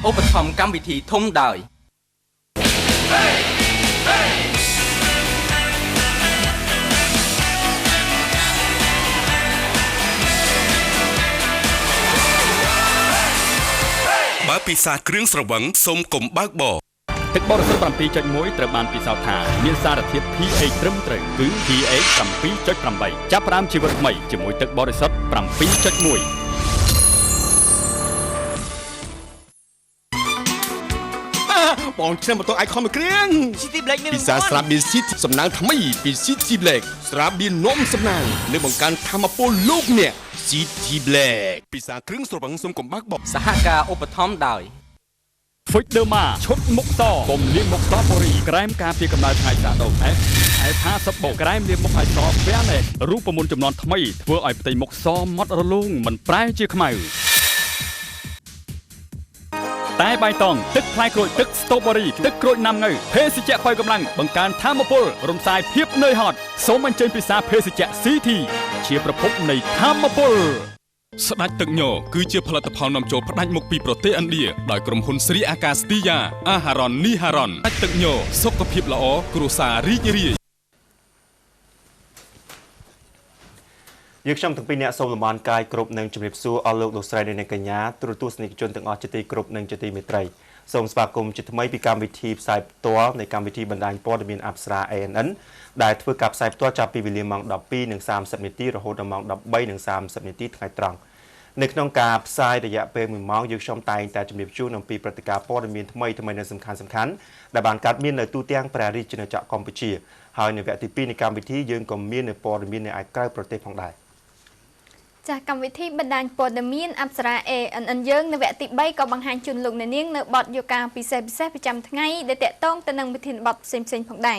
ឧបត្ថម្ភកម្មវិធីធំដោយបើពិសាគ្រឿងស្រវឹងសូមកុំបើកបរទឹកបរិសុទ្ធ 7.1 ត្រូវបានពិសោធន៍ថាមានសារធាតុ pH ត្រឹមត្រូវគឺ pH 7.8 ចាប់ផ្ដើមជីវិតថ្មីជាមួយទឹកបរិសុទ្ធ 7.1បងឆ្នាំបន្ទោអាយខំមួយគ្រឿង City Black មានពិសាស្រាប៊ីស៊ីតសំណាងថ្មីពី City Black ស្រាប៊ីនំសំណាងនៅបង្កើនធម៌ពលលោកអ្នក City Black ពិសាគ្រឿងស្រវឹងសូមកុំបើកបរ សហការឧបត្ថម្ភដោយ Fixderma ឈុតមុខសកុំលាងមុខសពូរីក្រែមការពារកម្ដៅថ្ងៃសាដុំ F50 បូកក្រែមលាងមុខឲ្យសវែនរូបមន្តចំនួនថ្មីធ្វើឲ្យផ្ទៃមុខសម៉ត់រលោងមិនប្រែជាខ្មៅតែបៃតងទឹកផ្លែក្រូចទឹកស្ទ្រូប៊ឺរីទឹកក្រូចណាំងៅភេសជ្ជៈខ្វៅកម្លាំងបង្កើនធម៌ពលរំសាយភាពនឿយហត់សូមអញ្ជើញពិសាភេសជ្ជៈ CT ជាប្រភពនៃធម៌ពលស្ដេចទឹកញគឺជាផលិតផលនាំចូលផ្ដាច់មុខពីប្រទេសឥណ្ឌាដោយក្រុមហ៊ុនស្រីអាកាស្ទីយ៉ាអាហារ៉ុននីហារ៉ុនស្ដេចទឹកញសុខភាពល្អគ្រួសាររីករាយយើងខ្ញុំទាំងពីរអ្នកសូមលំអរកាយគ្រប់នឹងជម្រាបសួរអស់លោកលោកស្រីនិងកញ្ញាទូរទស្សនិកជនទាំងអស់ជាទីគោរពនិងជាទីមេត្រីសូមស្វាគមន៍ជាថ្មីពីកម្មវិធីផ្សាយផ្ទាល់នៃកម្មវិធីបណ្ដាញព័ត៌មានអប្សរា ANN ដែលធ្វើការផ្សាយផ្ទាល់ចាប់ពីវេលាម៉ោង 12:30 នាទីរហូតដល់ម៉ោង 13:30 នាទីថ្ងៃត្រង់នៅក្នុងការផ្សាយរយៈពេល1ម៉ោងយើងខ្ញុំតែងតែជម្រាបជូនអំពីព្រឹត្តិការណ៍ព័ត៌មានថ្មីៗនិងសំខាន់ៗដែលបានកើតមាននៅទូទាំងព្រះរាជាណាចក្រកម្ពុជាហើយនៅវគ្គទី2នៃកម្មវិធីយើងក៏មាននៅព័ត៌មាននៅឯក្រៅប្រទេសផងដែរចាស់កម្មវិធីបណ្ដាញព័ត៌មានអប្សរា ANN យើងនៅវគ្គទី3ក៏បង្ហាញជូនលោកអ្នកនាងនៅបទយកការពិសេសប្រចាំថ្ងៃដែលតកតងទៅនឹងវិធានបទផ្សេងៗផងដែរ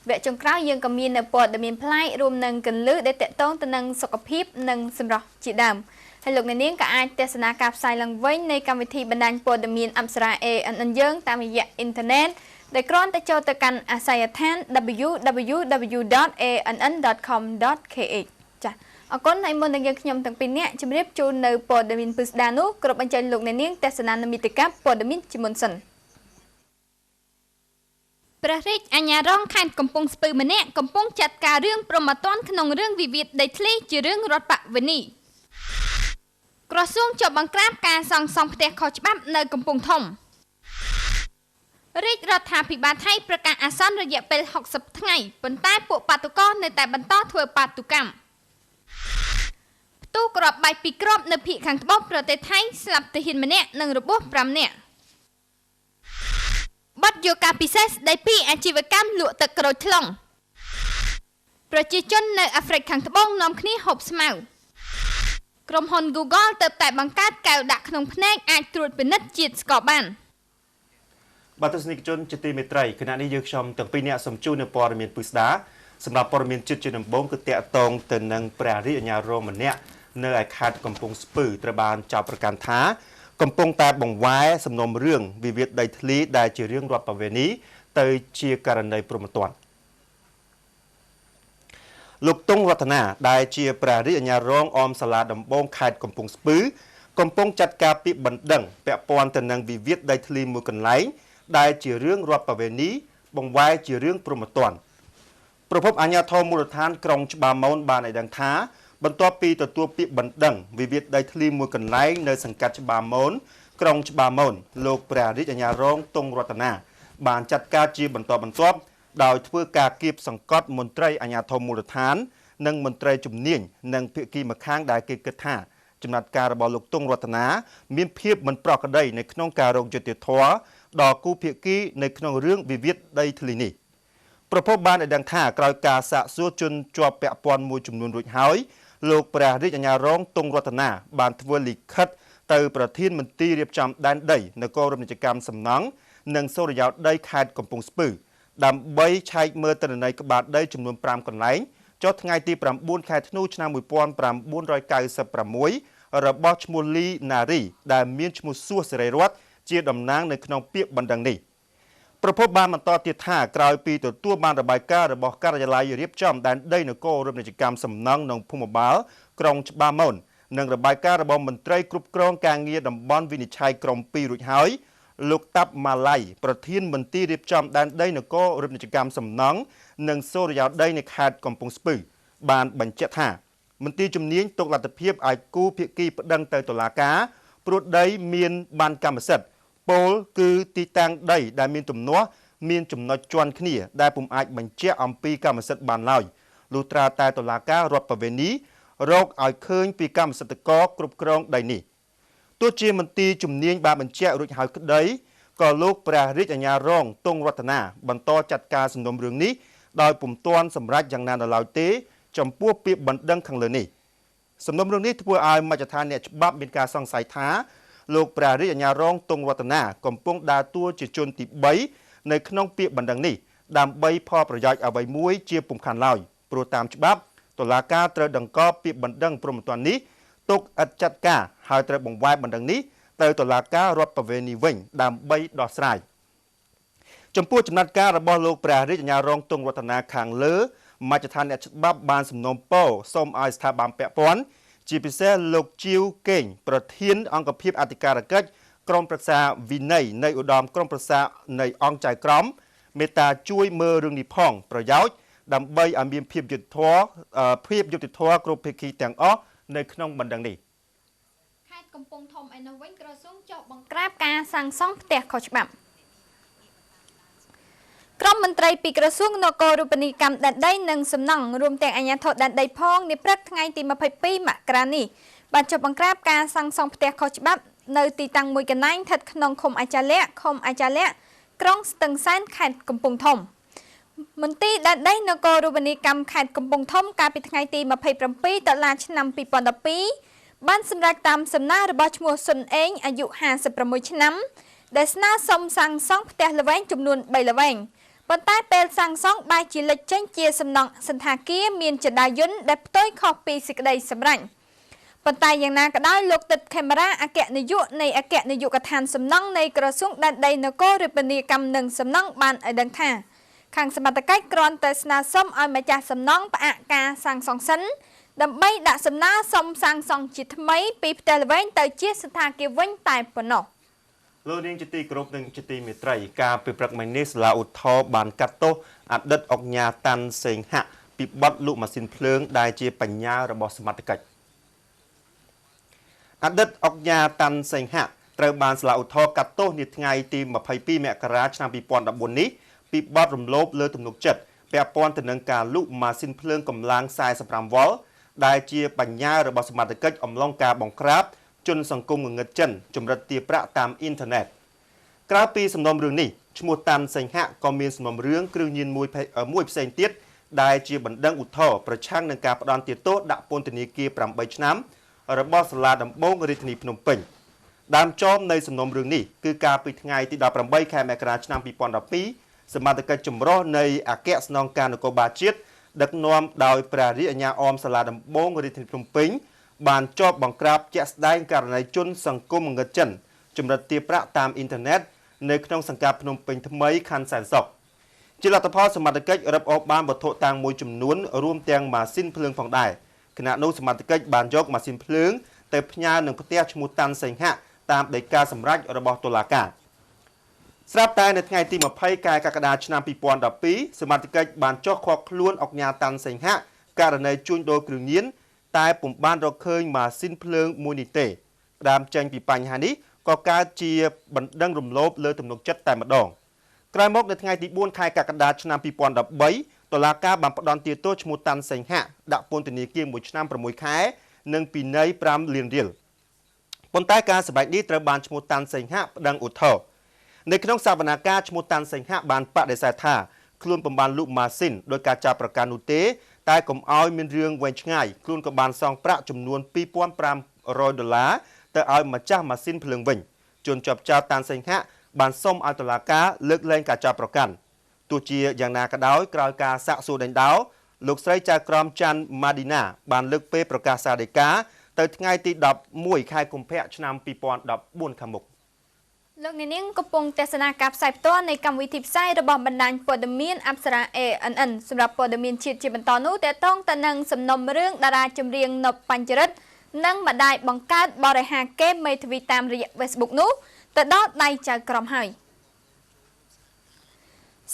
វគ្គចុងក្រោយយើងក៏មាននៅព័ត៌មានប្លែករួមនឹងកន្លឹះដែលតកតងទៅនឹងសុខភាពនិងសម្រស់ជាដើមហើយលោកអ្នកនាងក៏អាចទស្សនាការផ្សាយឡើងវិញនៃកម្មវិធីបណ្ដាញព័ត៌មានអប្សរា ANN យើងតាមរយៈអ៊ីនធឺណិតដែលគ្រាន់តែចូលទៅកាន់អាស័យដ្ឋាន www.ann.com.kh ចា៎អរគុណហើយមុននឹងយើងខ្ញុំទាំងពីរនាក់ជម្រាបជូននៅព័ត៌មានពិស្ដានោះគ្រប់អញ្ជើញលោកអ្នកនាងទស្សនានិមិត្តកម្មព័ត៌មានជាមុនសិនព្រះរាជអាជ្ញារងខេត្តកំពង់ស្ពឺម្នាក់កំពុងចាត់ការរឿងប្រមត្តនក្នុងរឿងវិវាទដីធ្លីជារឿងរដ្ឋបវេនីក្រសួងជាប់បង្ក្រាបការសង់ផ្ទះខុសច្បាប់នៅកំពង់ធំរាជរដ្ឋាភិបាលថៃប្រកាសអាសន្នរយៈពេល60ថ្ងៃប៉ុន្តែពួកបាតុករនៅតែបន្តធ្វើបាតុកម្មផ្ទុះក្របបែកពីក្របនៅភាគខាងត្បូងប្រទេសថៃស្លាប់ទាហានម្នាក់និងរបួស5នាក់បទយកការពិសេសស្ដីពីអាជីវកម្មលក់ទឹកក្រូចថ្លុងប្រជាជននៅអាហ្វ្រិកខាងត្បូងនាំគ្នាហូបស្មៅក្រុមហ៊ុន Google ទៅតែបង្កើតកែវដាក់ក្នុងភ្នែកអាចត្រួតពិនិត្យជាតិស្ករបានបាទទស្សនិកជនជាទីមេត្រីគណៈនេះយើងខ្ញុំទាំងពីរអ្នកសូមជូននៅព័ត៌មានពិស្ដាសម្រាប់ព័ត៌មានជាតិជាដំបូងគឺតាក់ទងទៅនឹងព្រះរាជអាជ្ញារងម្នាក់នៅឯខេត្តកំពង់ស្ពឺត្រូវបានចោទប្រកាន់ថាកំពុងតែបង្វែរសំណុំរឿងវិវាទដីធ្លីដែលជារឿងរដ្ឋបវេនីទៅជាករណីព្រហ្មទណ្ឌលោកតុងរតនាដែលជាព្រះរាជអាជ្ញារងអមសាលាដំបងខេត្តកំពង់ស្ពឺកំពុងចាត់ការពីបណ្ដឹងពាក់ព័ន្ធទៅនឹងវិវាទដីធ្លីមួយកន្លែងដែលជារឿងរដ្ឋបវេនីបង្វែរជារឿងព្រហ្មទណ្ឌប្រពន្ធអាជ្ញាធរមូលដ្ឋានក្រុងច្បារមនបានឲ្យដឹងថាបន្ទាប់ពីទទួលពាក្យបណ្ដឹងវិវាទដីធ្លីមួយកន្លែងនៅសង្កាត់ច្បារមនក្រុងច្បារមនលោកព្រះរាជអាជ្ញារងតុងរតនាបានចាត់ការជាបន្តបន្ទាប់ដោយធ្វើការគៀបសង្កត់មន្ត្រីអាជ្ញាធរមូលដ្ឋាននិងមន្ត្រីជំនាញនិងភាគីម្ខាងដែលគេគិតថាចំណាត់ការរបស់លោកតុងរតនាមានភាពមិនប្រក្រតីនៅក្នុងការរកយុត្តិធម៌ដល់គូភាគីនៅក្នុងរឿងវិវាទដីធ្លីនេះប្រពន្ធបានឲ្យដឹងថាក្រោយការសាកសួរជនជាប់ពាក់ព័ន្ធមួយចំនួនរួចហើយលោកព្រះរាជអាជ្ញារងតុងរតនាបានធ្វើលិខិតទៅប្រធានមន្ត្រីរៀបចំដែនដីនគររមណីយកម្មសំណង់និងសូរិយោដីខេត្តកំពង់ស្ពឺដើម្បីឆែកមើលទិន្នន័យក្បាលដីចំនួន5កន្លែងចុះថ្ងៃទី9ខែធ្នូឆ្នាំ1996របស់ឈ្មោះលីណារីដែលមានឈ្មោះសួសសេរីរតន៍ជាតំណាងនៅក្នុងពាក្យបណ្ដឹងនេះប្រពន្ធបានបន្តទៀតថាក្រោយពីទទួលបានរបាយការណ៍របស់ការិយាល័យរៀបចំដែនដីនគររមណីយកម្មសំណង់ក្នុងភូមិបាលក្រុងច្បារមននិងរបាយការណ៍របស់មន្ត្រីគ្រប់គ្រងការងារតំបន់វិនិច្ឆ័យក្រុង2រួចហើយ លោកតាប់ម៉ាឡៃប្រធានមន្ទីររៀបចំដែនដីនគររពាណិជ្ជកម្មសំណង់និងសូរិយោដីនៃខេត្តកំពង់ស្ពឺបានបញ្ជាក់ថាមន្ទីរជំនាញទុកលទ្ធភាពឲ្យគូភាគីប្តឹងទៅតុលាការព្រោះដីមានបានកម្មសិទ្ធិពលគឺទីតាំងដីដែលមានទំនាស់មានចំណុចជាន់គ្នាដែលពុំអាចបញ្ជាក់អំពីកម្មសិទ្ធិបានឡើយលុះត្រាតែតុលាការរដ្ឋបវេនីរកឲ្យឃើញពីកម្មសិទ្ធិករគ្រប់គ្រងដីនេះទោះជាមន្ទីរជំនាញបានបញ្ជាក់រួចហើយក្តីក៏លោកព្រះរាជអាជ្ញារងទង់រតនាបន្តចាត់ការសំណុំរឿងនេះដោយពុំទាន់សម្រេចយ៉ាងណានៅឡើយទេចំពោះពាក្យបណ្ដឹងខាងលើនេះសំណុំរឿងនេះធ្វើឲ្យមជ្ឈដ្ឋានអ្នកច្បាប់មានការសង្ស័យថាលោកព្រះរាជអាជ្ញារងទង់រតនាកំពុងដើរតួជាជនទី3នៅក្នុងពាក្យបណ្ដឹងនេះដើម្បីផលប្រយោជន៍អ្វីមួយជាពុំខានឡើយព្រោះតាមច្បាប់តុលាការត្រូវដង្កល់ពាក្យបណ្ដឹងព្រហ្មទណ្ឌនេះទុកឥតចាត់ការហើយត្រូវបង្វែរបណ្ដឹងនេះទៅតុលាការរដ្ឋបវេនីវិញដើម្បីដោះស្រាយចំពោះចំណាត់ការរបស់លោកព្រះរាជអាជ្ញារងទង់រតនាខាងលើមជ្ឈដ្ឋានអ្នកច្បាប់បានសំណូមពរសូមឲ្យស្ថាប័នពាក់ព័ន្ធជាពិសេសលោកជីវកេងប្រធានអង្គភិបអធិការកិច្ចក្រុមប្រឹក្សាវិន័យនៃឧត្តមក្រុមប្រឹក្សានៃអង្គចៅក្រមមេត្តាជួយមើលរឿងនេះផងប្រយោជន៍ដើម្បីឲ្យមានភាពយុត្តិធម៌គ្រប់ភាគីទាំងអស់នៅក្នុងបណ្ដឹងនេះខេត្តកំពង់ធំឯនោះវិញក្រសួងចុះបង្ក្រាបការសាងសង់ផ្ទះខុសច្បាប់ក្រុមមន្ត្រីពីក្រសួងនគររូបនីយកម្មដែនដីនិងសំណង់រួមទាំងអាជ្ញាធរដែនដីផងនាព្រឹកថ្ងៃទី22មករានេះបានចុះបង្ក្រាបការសាងសង់ផ្ទះខុសច្បាប់នៅទីតាំងមួយកន្លែងស្ថិតក្នុងឃុំអាចារ្យក្រុងស្ទឹងសែនខេត្តកំពង់ធំមន្ទីរដែនដីនគររូបនីយកម្មខេត្តកំពង់ធំកាលពីថ្ងៃទី27តុលាឆ្នាំ2012បានសម្រេចតាមសំណើរបស់ឈ្មោះសុនអេងអាយុ56ឆ្នាំដែលស្នើសុំសាងសង់ផ្ទះល្វែងចំនួន3ល្វែងប៉ុន្តែពេលសាងសង់បែរជាលេចចេញជាសំណង់សន្តាគារមានចដាយន្តដែលផ្ទុយខុសពីសេចក្តីសម្រេចប៉ុន្តែយ៉ាងណាក៏ដោយលោកទឹកខេមរាអគ្គនាយកនៃអគ្គនាយកដ្ឋានសំណង់នៃក្រសួងដែនដីនគររូបនីយកម្មនិងសំណង់បានឲ្យដឹងថាខាងសមត្ថកិច្ចគ្រាន់តែស្នើសុំឲ្យម្ចាស់សំណង់ផ្អាកការសាងសង់សិនដើម្បីដាក់សំណើសុំសាងសង់ជាថ្មីពីផ្ទះល្វែងទៅជាសន្តាគារវិញតែប៉ុណ្ណោះលោកនាងជាទីគោរពនិងជាទីមេត្រីការពីព្រឹកមិញនេះសាលាឧទ្ធរបានកាត់ទោសអតីតអង្គញាតាន់សេងហាក់ពីបទលក់ម៉ាស៊ីនភ្លើងដែលជាបញ្ញារបស់សមត្ថកិច្ចអតីតអង្គញាតាន់សេងហាក់ត្រូវបានសាលាឧទ្ធរកាត់ទោសនាថ្ងៃទី22មករាឆ្នាំ2014នេះពីបទរំលោភលើទំនុកចិត្តពាក់ព័ន្ធទៅនឹងការលក់ម៉ាស៊ីនភ្លើងកម្លាំង45វ៉ុលដែលជាបញ្ញារបស់សមត្ថកិច្ចអំឡុងការបង្ក្រាបជនសង្គមងងឹតចិនចម្រិតទារប្រាក់តាមអ៊ីនធឺណិតក្រៅពីសំណុំរឿងនេះឈ្មោះតាន់សេងហាក់ក៏មានសំណុំរឿងគ្រឿងញៀនមួយផ្សេងទៀតដែលជាបណ្ដឹងឧទ្ធរណ៍ប្រឆាំងនឹងការផ្ដន្ទាទោសដាក់ពន្ធនាគារ8ឆ្នាំរបស់សាលាដំបងរាជធានីភ្នំពេញដើមចមនៃសំណុំរឿងនេះគឺកាលពីថ្ងៃទី18ខែមករាឆ្នាំ2012សមត្ថកិច្ចចម្រុះនៃអគ្គស្នងការនគរបាលជាតិដឹកនាំដោយព្រះរាជអាជ្ញាអមសាលាដំបងរាជធានីភ្នំពេញបានជាប់បង្ក្រាបជាក់ស្ដែងករណីជនសង្គមងងឹតចិនចម្រិតទារប្រាក់តាមអ៊ីនធឺណិតនៅក្នុងសង្កាត់ភ្នំពេញថ្មីខណ្ឌសែនសុខជាលទ្ធផលសមត្ថកិច្ចរឹបអូសបានវត្ថុតាំងមួយចំនួនរួមទាំងម៉ាស៊ីនភ្លើងផងដែរគណៈនោះសមត្ថកិច្ចបានយកម៉ាស៊ីនភ្លើងទៅផ្ញើនឹងផ្ទះឈ្មោះតាន់សេងហាក់តាមដីកាសម្រេចរបស់តុលាការស្រាប់តែនៅថ្ងៃទី20ខែកក្កដាឆ្នាំ2012សមត្ថកិច្ចបានចុះឃាត់ខ្លួនអង្គញាតាន់សេងហាក់ករណីជួញដូរគ្រឿងញៀនតែពុំបានរកឃើញម៉ាស៊ីនភ្លើងមួយនេះទេផ្ដើមចេញពីបញ្ហានេះក៏កើតជាបណ្ដឹងរំលោភលើទំនុកចិត្តតែម្ដងក្រោយមកនៅថ្ងៃទី4ខែកក្កដាឆ្នាំ2013តុលាការបានផ្ដន្ទាទោសឈ្មោះតាន់សេងហាក់ដាក់ពន្ធនាគារ1ឆ្នាំ6ខែនិងពិន័យ5លានរៀលប៉ុន្តែការសម្ដែងនេះត្រូវបានឈ្មោះតាន់សេងហាក់ប្តឹងឧទ្ធរណ៍នៅក្នុងសវនាការឈ្មោះតាន់សេងហាក់បានបដិសេធថាខ្លួនពុំបានលក់ម៉ាស៊ីនដោយការចាប់ប្រកាន់នោះទេតែកុំឲ្យមានរឿងវែងឆ្ងាយខ្លួនក៏បានសងប្រាក់ចំនួន$2,500ទៅឲ្យម្ចាស់ម៉ាស៊ីនភ្លើងវិញជនជាប់ចោទតាន់សេងហាក់បានសុំឲ្យតុលាការលើកលែងការចាប់ប្រកាន់ទោះជាយ៉ាងណាក៏ដោយក្រោយការសាកសួរដេញដោលលោកស្រីចៅក្រមច័ន្ទម៉ាឌីណាបានលើកពេលប្រកាសសាលដីកាទៅថ្ងៃទី11ខែកុម្ភៈឆ្នាំ2014ខាងមុខលោកអ្នកនាងកំពុងទស្សនាការផ្សាយផ្ទាល់នៃកម្មវិធីផ្សាយរបស់បណ្ដាញព័ត៌មានអប្សរា ANN សម្រាប់ព័ត៌មានជាតិជាបន្តនោះតេតងទៅនឹងសំណុំរឿងតារាចម្រៀងណប់បញ្ចរិតនិងម្ដាយបង្កើតបរិហាកេមេធាវីតាមរយៈ Facebook នោះ ទៅដល់ដៃចៅក្រមហើយ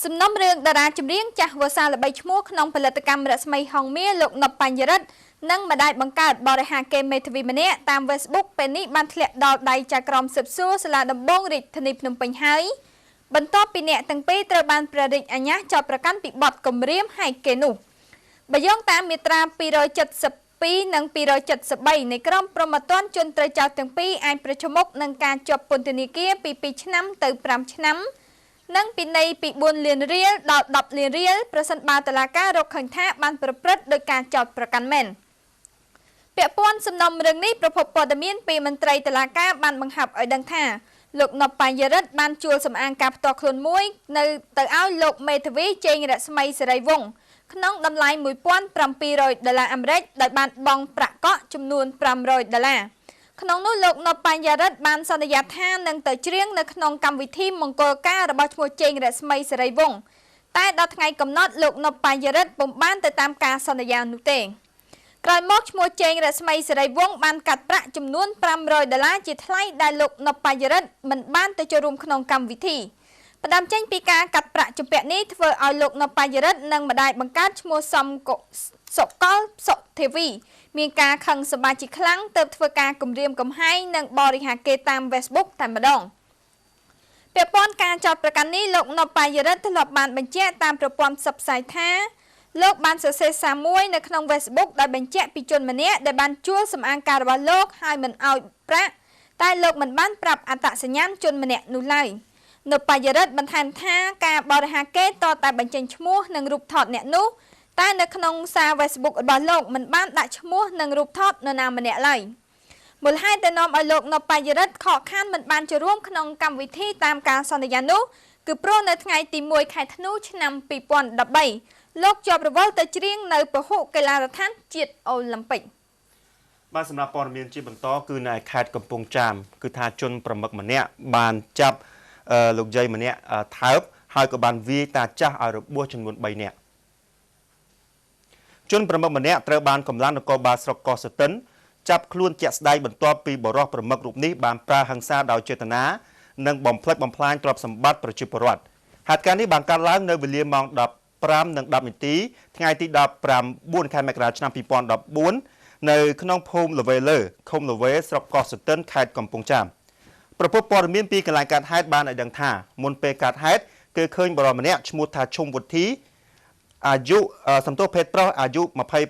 សំណុំរឿងតារាចម្រៀងចាស់វស្សាល្បីឈ្មោះក្នុងផលិតកម្មរស្មីហងមាលោកណប់បញ្ញរិទ្ធនិងម្ដាយបង្កើតបរិហាកេមេធាវីម្នាក់តាម Facebook ពេលនេះបានធ្លាក់ដល់ដៃចៅក្រមស៊ើបសួរសាលាដំបងរាជធានីភ្នំពេញហើយបន្ទាប់ពីអ្នកទាំងពីរត្រូវបានព្រះរាជអាជ្ញាចោទប្រកាន់ពីបទគំរាមហែកគេនោះបើយោងតាមមាត្រា272និង273នៃក្រមព្រហ្មទណ្ឌជនត្រូវចោទទាំងពីរអាចប្រឈមមុខនឹងការជាប់ពន្ធនាគារពី2ឆ្នាំទៅ5ឆ្នាំនិងពិន័យពី4លានរៀលដល់10លានរៀលប្រសិនបើតុលាការរកឃើញថាបានប្រព្រឹត្តដោយការចោទប្រកាន់មែនពាក់ព័ន្ធសំណុំរឿងនេះប្រភពព័ត៌មានពីមន្ត្រីតុលាការបានបង្ហាប់ឲ្យដឹងថាលោកណប់បញ្ញរិទ្ធបានជួលសម្អាងការផ្ទាល់ខ្លួនមួយនៅទៅឲ្យលោកមេធាវីជេងរស្មីសេរីវង្សក្នុងតម្លៃ$1,700អាមេរិកដោយបានបង់ប្រាក់កក់ចំនួន$500ក្នុងនោះលោកណប់បញ្ញរិទ្ធបានសន្យាថានឹងទៅច្រៀងនៅក្នុងកម្មវិធីមង្គលការរបស់ឈ្មោះជេងរស្មីសេរីវង្សតែដល់ថ្ងៃកំណត់លោកណប់បញ្ញរិទ្ធពុំបានទៅតាមការសន្យានោះទេក្រោយមកឈ្មោះជេងរស្មីសេរីវង្សបានកាត់ប្រាក់ចំនួន$500ជាថ្លៃដែលលោកណប់បញ្ញរិទ្ធមិនបានទៅចូលរួមក្នុងកម្មវិធីផ្ដើមចេញពីការកាត់ប្រាក់ជំពាក់នេះធ្វើឲ្យលោកណប់បញ្ញរិទ្ធនិងម្ដាយបង្កើតឈ្មោះសំសុកលសុធាវីមានការខឹងសម្បាជាខ្លាំងទើបធ្វើការគំរាមកំហែងនិងបរិហាកេតាម Facebook តែម្ដងពាក់ព័ន្ធការចោទប្រកាន់នេះលោកណប់បញ្ញរិទ្ធធ្លាប់បានបញ្ជាក់តាមប្រព័ន្ធផ្សព្វផ្សាយថាលោកបានសរសេរសារមួយនៅក្នុង Facebook ដែលបញ្ជាក់ពីជនម្នាក់ដែលបានជួលសម្អាងការរបស់លោកហើយមិនអោយប្រាក់តែលោកមិនបានប្រាប់អត្តសញ្ញាណជនម្នាក់នោះឡើយនៅបញ្ញរិទ្ធបន្ថែមថាការបរិហាកេតតែបញ្ចេញឈ្មោះនិងរូបថតអ្នកនោះតែនៅក្នុងសារ Facebook របស់លោកមិនបានដាក់ឈ្មោះនិងរូបថតនរណាម្នាក់ឡើយមូលហេតុដែលនាំឲ្យលោកណប់បញ្ញរិទ្ធខកខានមិនបានចូលរួមក្នុងកម្មវិធីតាមការសន្យានោះគឺព្រោះនៅថ្ងៃទី1ខែធ្នូឆ្នាំ2013លោកជាប់រវល់ទៅច្រៀងនៅពហុកីឡដ្ឋានជាតិអូឡ িম্প ិកបាទសម្រាប់ព័ត៌មានជាបន្តគឺនៅខេត្តកំពង់ចាមគឺថាជនប្រមឹកម្នាក់បានចាប់លោកយាយម្នាក់ថើបហើយក៏បានវាយតាចាស់ឲ្យរបួសចំនួន3នាក់ជនប្រមឹកម្នាក់ត្រូវបានកម្លាំងនគរបាលស្រុកកោះស្ទឹងចាប់ខ្លួនជាក់ស្ដែងបន្ទាប់ពីបរិសុទ្ធប្រមឹករូបនេះបានប្រើហិង្សាដោយចេតនានិងបំផ្លិចបំផ្លាញទ្រព្យសម្បត្តិប្រជាពលរដ្ឋហេតុការណ៍នេះបានកើតឡើងនៅវេលាម៉ោង15:10 នាទីថ្ងៃទី9ខែមករាឆ្នាំ2014នៅក្នុងភូមិលវេលើឃុំលវេស្រុកកោះស្ទឹងខេត្តកំពង់ចាមប្រពន្ធព័ត៌មានពីកន្លែងកើតហេតុបានឲ្យដឹងថាមុនពេលកើតហេតុគឺឃើញបរិសុទ្ធម្នាក់ឈ្មោះថាឈុំវុធីអាយុសំទោសភេទប្រុសអាយុ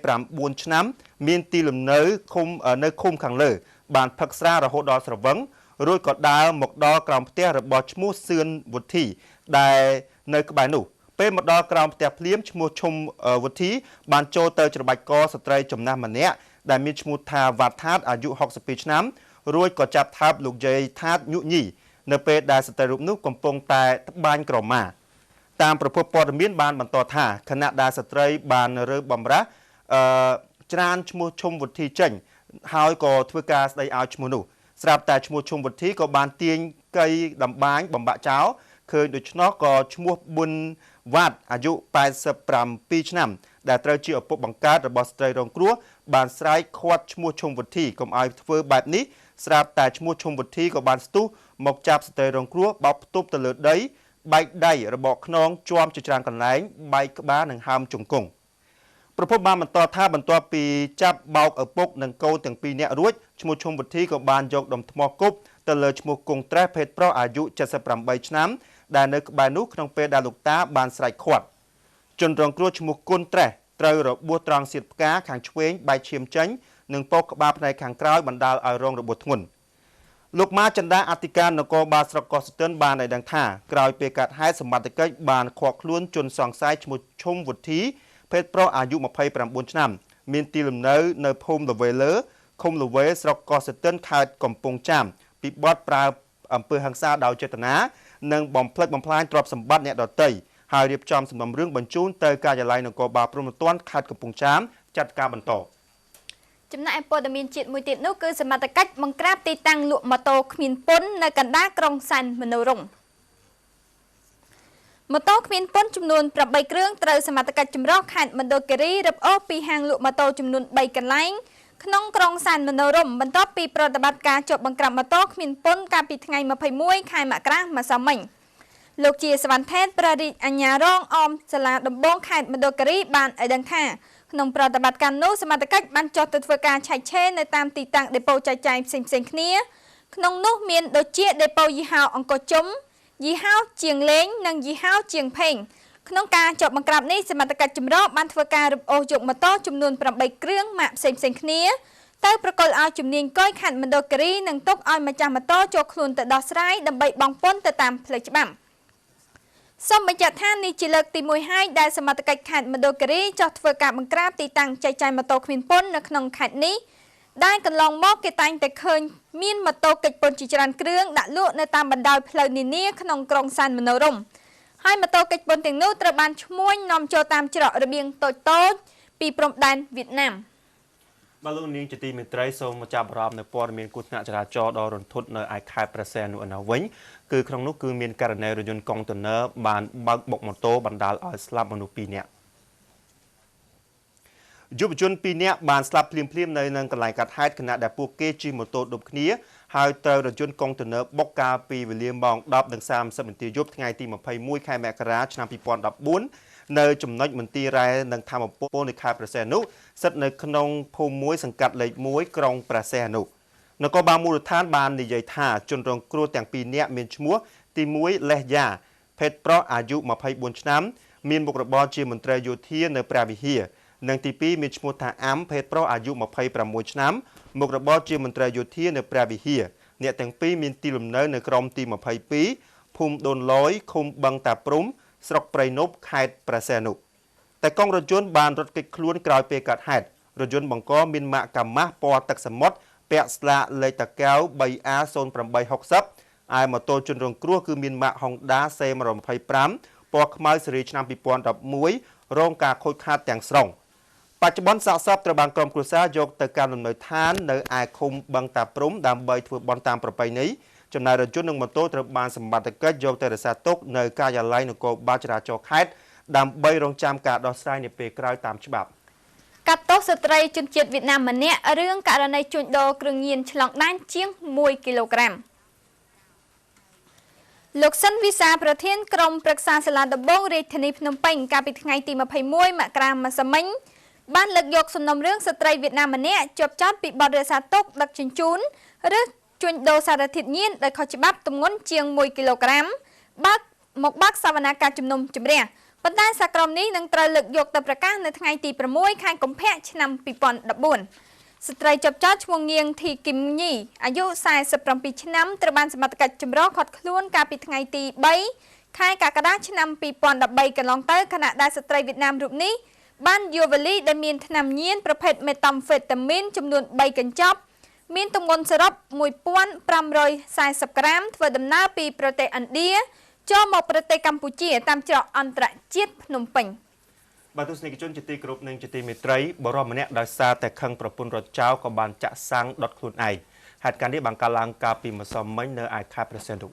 29ឆ្នាំមានទីលំនៅនៅឃុំខាងលើបានផឹកស្រារហូតដល់ស្រវឹងរួចក៏ដើរមកដល់ក្រោមផ្ទះរបស់ឈ្មោះសឿនវុធីដែលនៅក្បែរនោះពេលមកដល់ក្រោមផ្ទះភ្លាមឈ្មោះឈុំវុធីបានចូលទៅច្របាច់កស្ត្រីចំណាស់ម្នាក់ដែលមានឈ្មោះថាវ៉ាត់ថាតអាយុ62ឆ្នាំរួចក៏ចាប់ថើបលោកយាយថាតញុញីនៅពេលដែលស្ត្រីរូបនោះកំពុងតែត្បាញក្រមាតាមប្រភពព័ត៌មានបានបន្តថាខណៈដែលស្ត្រីបានរើបំរាស់ច្រានឈ្មោះឈុំវុធីចេញហើយក៏ធ្វើការស្ដីឲ្យឈ្មោះនោះស្រាប់តែឈ្មោះឈុំវុធីក៏បានទាញកៃដំបាញបំបាក់ចោលឃើញដូច្នោះក៏ឈ្មោះប៊ុនវ៉ាត់អាយុ87ឆ្នាំដែលត្រូវជាឪពុកបង្កើតរបស់ស្ត្រីរងគ្រោះបានស្រែកឃាត់ឈ្មោះឈុំវុធីកុំឲ្យធ្វើបែបនេះស្រាប់តែឈ្មោះឈុំវុធីក៏បានស្ទុះមកចាប់ស្ត្រីរងគ្រោះបោកផ្ទប់ទៅលើដីបែកដៃរបកខ្នងជាប់ជាច្រើនកន្លែងបែកក្បាលនិងហើមជង្គង់ប្រពន្ធបានបន្តថាបន្ទាប់ពីចាប់បោកឪពុកនិងកូនទាំងពីរនាក់រួចឈ្មោះឈុំវុធីក៏បានយកដុំថ្មគប់ទៅលើឈ្មោះគង់ត្រេះភេទប្រុសអាយុ78ឆ្នាំដែលនៅក្បែរនោះក្នុងពេលដែលលោកតាបានស្រែកឃាត់ជនរងគ្រោះឈ្មោះគុណត្រេះត្រូវរបួសត្រង់សៀតផ្កាខាងឆ្វេងបែកឈាមចេញនិងពោះក្បាលផ្នែកខាងក្រោយបណ្ដាលឲ្យរងរបួសធ្ងន់លោកម៉ាចិន្តាអធិការនគរបាលស្រុកកោះស្ទឹងបានឲ្យដឹងថាក្រោយពេលកើតហេតុសមត្ថកិច្ចបានឃាត់ខ្លួនជនសង្ស័យឈ្មោះឈុំវុធីភេទប្រុសអាយុ29ឆ្នាំមានទីលំនៅនៅភូមិលវេលើឃុំលវេស្រុកកោះស្ទឹងខេត្តកំពង់ចាមពីបទប្រើអំពើហិង្សាដោយចេតនានិងបំផ្លិចបំផ្លាញទ្រព្យសម្បត្តិអ្នកដទៃហើយរៀបចំសំណុំរឿងបញ្ជូនទៅការិយាល័យនគរបាលព្រំប្រទានខេត្តកំពង់ចាមចាត់ការបន្តចំណែកព័ត៌មានជាតិមួយទៀតនោះគឺសមត្ថកិច្ចបង្ក្រាបទីតាំងលក់ម៉ូតូគ្មានពន្ធនៅកណ្ដាលក្រុងសែនមនោរម្យម៉ូតូគ្មានពន្ធចំនួន8គ្រឿងត្រូវសមត្ថកិច្ចចម្រុះខេត្តមណ្ឌលគិរីរឹបអូសពីហាងលក់ម៉ូតូចំនួន3កន្លែង ក្នុងក្រុងសានមនោរម្យបន្ទាប់ពីប្រតិបត្តិការជាប់បង្ក្រាបម៉ូតូគ្មានពន្ធកាលពីថ្ងៃ21ខែមករាម្សិលមិញលោកជាសវណ្ណថេតប្រឌិតអាជ្ញារងអមសាលាដំបងខេត្តមណ្ឌលគិរីបានឲ្យដឹងថាក្នុងប្រតិបត្តិការនោះសមត្ថកិច្ចបានចុះទៅធ្វើការឆែកឆេរនៅតាមទីតាំងដេប៉ូចែកចាយផ្សេងៗគ្នាក្នុងនោះមានដូចជាដេប៉ូយីហោអង្គរជុំយីហោជាងលេងនិងយីហោជាងភេងក្នុងការជាប់បង្ក្រាបនេះសមត្ថកិច្ចចម្រុះបានធ្វើការរំអូសយកម៉ូតូចំនួន8គ្រឿងម៉ាកផ្សេងៗគ្នាទៅប្រកល់ឲ្យជំនាញកុយខេត្តមណ្ឌលគិរីនិងទុកឲ្យម្ចាស់ម៉ូតូចូលខ្លួនទៅដោះស្រាយដើម្បីបង់ពន្ធទៅតាមផ្លូវច្បាប់សូមបញ្ជាក់ថានេះជាលើកទី1ហើយដែលសមត្ថកិច្ចខេត្តមណ្ឌលគិរីចុះធ្វើការបង្ក្រាបទីតាំងចែកចាយម៉ូតូគ្មានពន្ធនៅក្នុងខេត្តនេះដែលកន្លងមកគេតែងតែឃើញមានម៉ូតូកិច្ចពន្ធជាច្រើនគ្រឿងដាក់លក់នៅតាមបណ្ដោយផ្លូវនានាក្នុងក្រុងសានមនោរម្យហើយម៉ូតូកិច្ចពន្ធទាំងនោះត្រូវបានឈ្មួញនាំចូលតាមច្រករបៀងតូចៗពីព្រំដែនវៀតណាមបាទលោកនាងជាទីមេត្រីសូមចាប់អារម្មណ៍នៅព័ត៌មានគ្រោះថ្នាក់ចរាចរណ៍ដ៏រន្ធត់នៅឯខេត្តព្រះសីហនុនោះវិញគឺក្នុងនោះគឺមានករណីរថយន្តកុងតឺន័របានបើកបុកម៉ូតូបណ្ដាលឲ្យស្លាប់មនុស្ស2នាក់យុវជន2នាក់បានស្លាប់ភ្លាមៗនៅនឹងកន្លែងកាត់ហេតុខណៈដែលពួកគេជិះម៉ូតូដប់គ្នាហើយត្រូវរថយន្តកុងតឺន័របុកកាលពីវេលាម៉ោង 10:30 នាទីយប់ថ្ងៃទី21ខែមករាឆ្នាំ2014នៅចំណុចមន្ទីររ៉ែនិងធម្មពលនៃខេត្តព្រះសីហនុស្ថិតនៅក្នុងភូមិមួយសង្កាត់លេខ1ក្រុងព្រះសីហនុនគរបាលមូលដ្ឋានបាននិយាយថាជនរងគ្រោះទាំង2នាក់មានឈ្មោះទី1លេះយ៉ាភេទប្រុសអាយុ24ឆ្នាំមានមុខរបរជាមន្ត្រីយោធានៅព្រះវិហារនិងទី2មានឈ្មោះថាអាំភេទប្រុសអាយុ26ឆ្នាំមុខរបរជាមន្ត្រីយោធានៅព្រះវិហារអ្នកទាំងពីរមានទីលំនៅនៅក្រុមទី22ភូមិដូនលយឃុំបឹងតាព្រំស្រុកព្រៃនប់ខេត្តព្រះសីហនុតែកង់រថយន្តបានរត់គេចខ្លួនក្រោយពេលកាត់ហេតុរថយន្តបង្កមានម៉ាកកាម៉ាស់ពណ៌ទឹកសមុទ្រពាក់ស្លាកលេខតាកែវ 3A0860 ឯម៉ូតូជនរងគ្រោះគឺមានម៉ាក Honda C125 ពណ៌ខ្មៅស៊េរីឆ្នាំ2011រងការខូចខាតទាំងស្រុងបច្ចុប្បន្នសាកសពត្រូវបានក្រុមគ្រួសារយកទៅកាន់លំនៅឋាននៅឯឃុំបឹងតាព្រំដើម្បីធ្វើបុណ្យតាមប្រពៃណីចំណែករថយន្តនិងម៉ូតូត្រូវបានសម្បត្តិកិច្ចយកទៅរក្សាទុកនៅការិយាល័យនគរបាលចរាចរណ៍ខេត្តដើម្បីរងចាំការដោះស្រាយនាពេលក្រោយតាមច្បាប់កាត់ទោសស្ត្រីជនជាតិវៀតណាមម្នាក់រឿងករណីជួញដូរគ្រឿងញៀនឆ្លងដែនជាង1គីឡូក្រាមលោកសិនវិសាប្រធានក្រុមប្រឹក្សាសាលាដំបងរាជធានីភ្នំពេញកាលពីថ្ងៃទី21មករាម្សិលមិញបានលើកយកសំណុំរឿងស្ត្រីវៀតណាមម្នាក់ជាប់ចោទពីបទរក្សាទុកដឹកជញ្ជូនឬជួញដូរសារធាតុញៀនដោយខុសច្បាប់ទម្ងន់ជាង1គីឡូក្រាមបើកសវនាការជំនុំជម្រះប៉ុន្តែសារក្រមនេះនឹងត្រូវលើកយកទៅប្រកាសនៅថ្ងៃទី6ខែកុម្ភៈឆ្នាំ2014ស្ត្រីជាប់ចោទឈ្មោះងៀងធីគឹមញីអាយុ47ឆ្នាំត្រូវបានសមត្ថកិច្ចចម្រុះឃាត់ខ្លួនកាលពីថ្ងៃទី3ខែកក្កដាឆ្នាំ2013កន្លងទៅខណៈដែលស្ត្រីវៀតណាមរូបនេះបានយកវ៉ាលីដែលមានថ្នាំញៀនប្រភេទមេតាំហ្វេតាមីនចំនួន3កញ្ចប់មានទម្ងន់សរុប1540ក្រាមធ្វើដំណើរពីប្រទេសឥណ្ឌាចូលមកប្រទេសកម្ពុជាតាមច្រកអន្តរជាតិភ្នំពេញបាទទស្សនិកជនជាទីគោរពនិងជាទីមេត្រីបរិបម្នាក់ដោយសារតែខឹងប្រពន្ធរត់ចោលក៏បានចាក់សាំងដុតខ្លួនឯងហេតុការណ៍នេះបានកើតឡើងកាលពីម្សិលមិញនៅឯខេត្តព្រះសីហនុ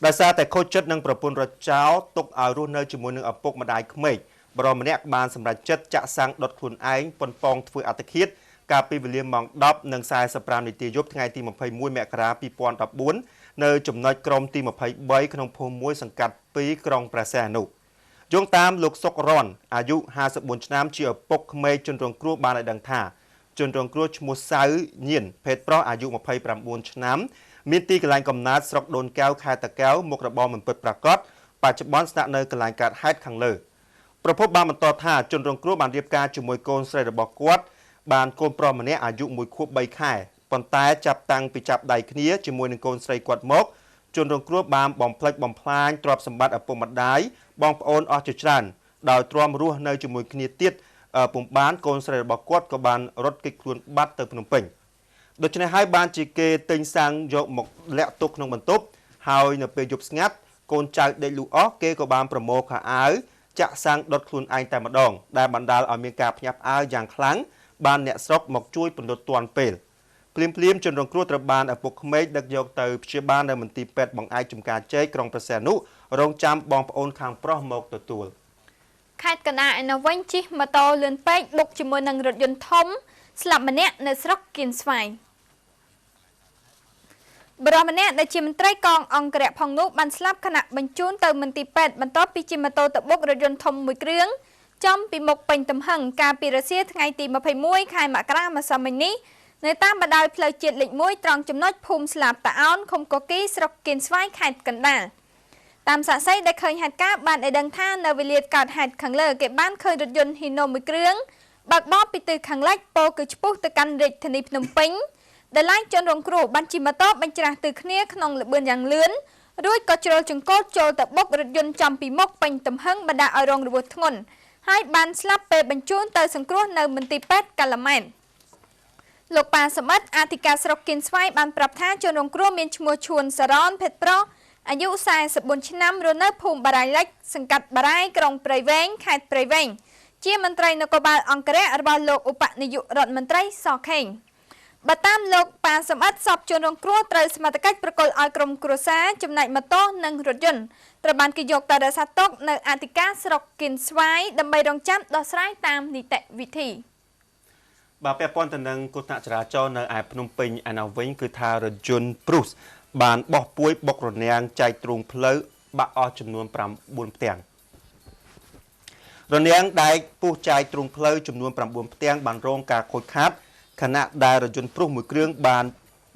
ដោយសារតែខូចចិត្តនឹងប្រពន្ធរត់ចោលទុកឲ្យរស់នៅជាមួយនឹងឪពុកម្ដាយក្មេកបរិបម្នាក់បានសម្រេចចិត្តចាក់សាំងដុតខ្លួនឯងប៉ុនប៉ងធ្វើអត្តឃាតកាលពីវេលាម៉ោង 10:45 នាទីយប់ថ្ងៃទី21មករា2014នៅចំណុចក្រុមទី23ក្នុងភូមិមួយសង្កាត់2ក្រុងព្រះសីហនុយោងតាមលោកសុករ៉នអាយុ54ឆ្នាំជាឪពុកក្មេកជនរងគ្រោះបានឲ្យដឹងថាជនរងគ្រោះឈ្មោះសៅញៀនភេទប្រុសអាយុ29ឆ្នាំមានទីកន្លែងកំណើតស្រុកដូន កែវខេត្តតាកែវមុខរបរមិនពិតប្រាកដបច្ចុប្បន្នស្នាក់នៅកន្លែងកើតហេតុខាងលើប្រពន្ធបានបន្តថាជនរងគ្រោះបានរៀបការជាមួយកូនស្រីរបស់គាត់បានកូនប្រុសម្នាក់អាយុ1ខួប3ខែប៉ុន្តែចាប់តាំងពីចាប់ដៃគ្នាជាមួយនឹងកូនស្រីគាត់មកជនរងគ្រោះបានបំផ្លិចបំផ្លាញទ្រព្យសម្បត្តិឪពុកម្ដាយបងប្អូនអស់ជាច្រើនដោយទ្រាំរស់នៅជាមួយគ្នាទៀតពុំបានកូនស្រីរបស់គាត់ក៏បានរត់គេចខ្លួនបាត់ទៅភ្នំពេញដូច្នេះហើយបានជាគេទិញសាំងយកមកលាក់ទុកក្នុងបន្ទប់ហើយនៅពេលយប់ស្ងាត់កូនចៅដេកលូអស់គេក៏បានប្រមូលខោអាវចាក់សាំងដុតខ្លួនឯងតែម្ដងដែលបណ្ដាលឲ្យមានការភ្ញាក់ផ្អើលយ៉ាងខ្លាំងបានអ្នកស្រុកមកជួយពន្លត់ទាន់ពេលភ្លាមជនរងគ្រោះត្រូវបានឪពុកក្មេកដឹកយកទៅព្យាបាលនៅមន្ទីរពេទ្យបង្អែកចំការជ័យក្រុងព្រះសីហនុរងចាំបងប្អូនខាងប្រុសមកទទួល ខេត្តកណ្ដាលឯណោះវិញជិះម៉ូតូលឿនពេកបុកជាមួយនឹងរថយន្តធំស្លាប់ម្នាក់នៅស្រុកគៀនស្វាយបរិម្នាក់ដែលជាមន្ត្រីកងអង្គរៈផងនោះបានស្លាប់ខណៈបញ្ជូនទៅមន្ទីរពេទ្យបន្ទាប់ពីជិះម៉ូតូទៅបុករថយន្តធំមួយគ្រឿងចំពីមុខពេញទំហឹងកាលពីរសៀលថ្ងៃទី21ខែមករាម្សិលមិញនេះនៅតាមបណ្ដោយផ្លូវជាតិលេខ1ត្រង់ចំណុចភូមិស្លាបតាអោនឃុំកគីស្រុកគៀនស្វាយខេត្តកណ្ដាលតាមសាក្សីដែលឃើញហេតុការណ៍បានឲ្យដឹងថានៅវេលាកើតហេតុខាងលើគេបានឃើញរថយន្តហ៊ីណូមួយគ្រឿងបើកបរពីទិសខាងលិចពោលគឺឆ្ពោះទៅកាន់រាជធានីភ្នំពេញដែលឡានជនរងគ្រោះបានជិះម៉ូតូបញ្ច្រាស់ទៅគ្នាក្នុងល្បឿនយ៉ាងលឿនរួចក៏ជ្រុលចង្កូតចូលទៅបុករថយន្តចំពីមុខពេញទំហឹងបណ្ដាឲ្យរងរបួសធ្ងន់ហើយបានស្លាប់ពេលបញ្ជូនទៅសង្គ្រោះនៅមន្ទីរពេទ្យកាឡាម៉ែនលោកប៉ាសមិទ្ធអធិការស្រុកគៀនស្វាយបានប្រាប់ថាជនរងគ្រោះមានឈ្មោះឈួនសារ៉នភេទប្រុសអាយុ44ឆ្នាំរស់នៅភូមិបារាយលិចសង្កាត់បារាយក្រុងព្រៃវែងខេត្តព្រៃវែងជាមន្ត្រីនគរបាលអង្គរៈរបស់លោកឧបនាយករដ្ឋមន្ត្រីសខេងបើតាមលោកប៉ាសមិទ្ធសពជនរងគ្រោះត្រូវសមត្ថកិច្ចប្រគល់ឲ្យក្រុមគ្រួសារចំណែកម៉ូតូនិងរថយន្តត្រូវបានគេយកទៅរក្សាទុកនៅអធិការស្រុកគៀនស្វាយដើម្បីរងចាំដោះស្រាយតាមនីតិវិធីបាទពាក់ព័ន្ធទៅនឹងគ្រោះថ្នាក់ចរាចរណ៍នៅឯភ្នំពេញឯណោះវិញគឺថារថយន្តព្រុសបានបោះពួយបុករនាំងចែកទ្រូងផ្លូវបាក់អស់ចំនួន9ផ្ទាំងរនាំងដែកពុះចែកទ្រូងផ្លូវចំនួន9ផ្ទាំងបានរងការខូចខាតខណៈដែលរថយន្តព្រុសមួយគ្រឿងបាន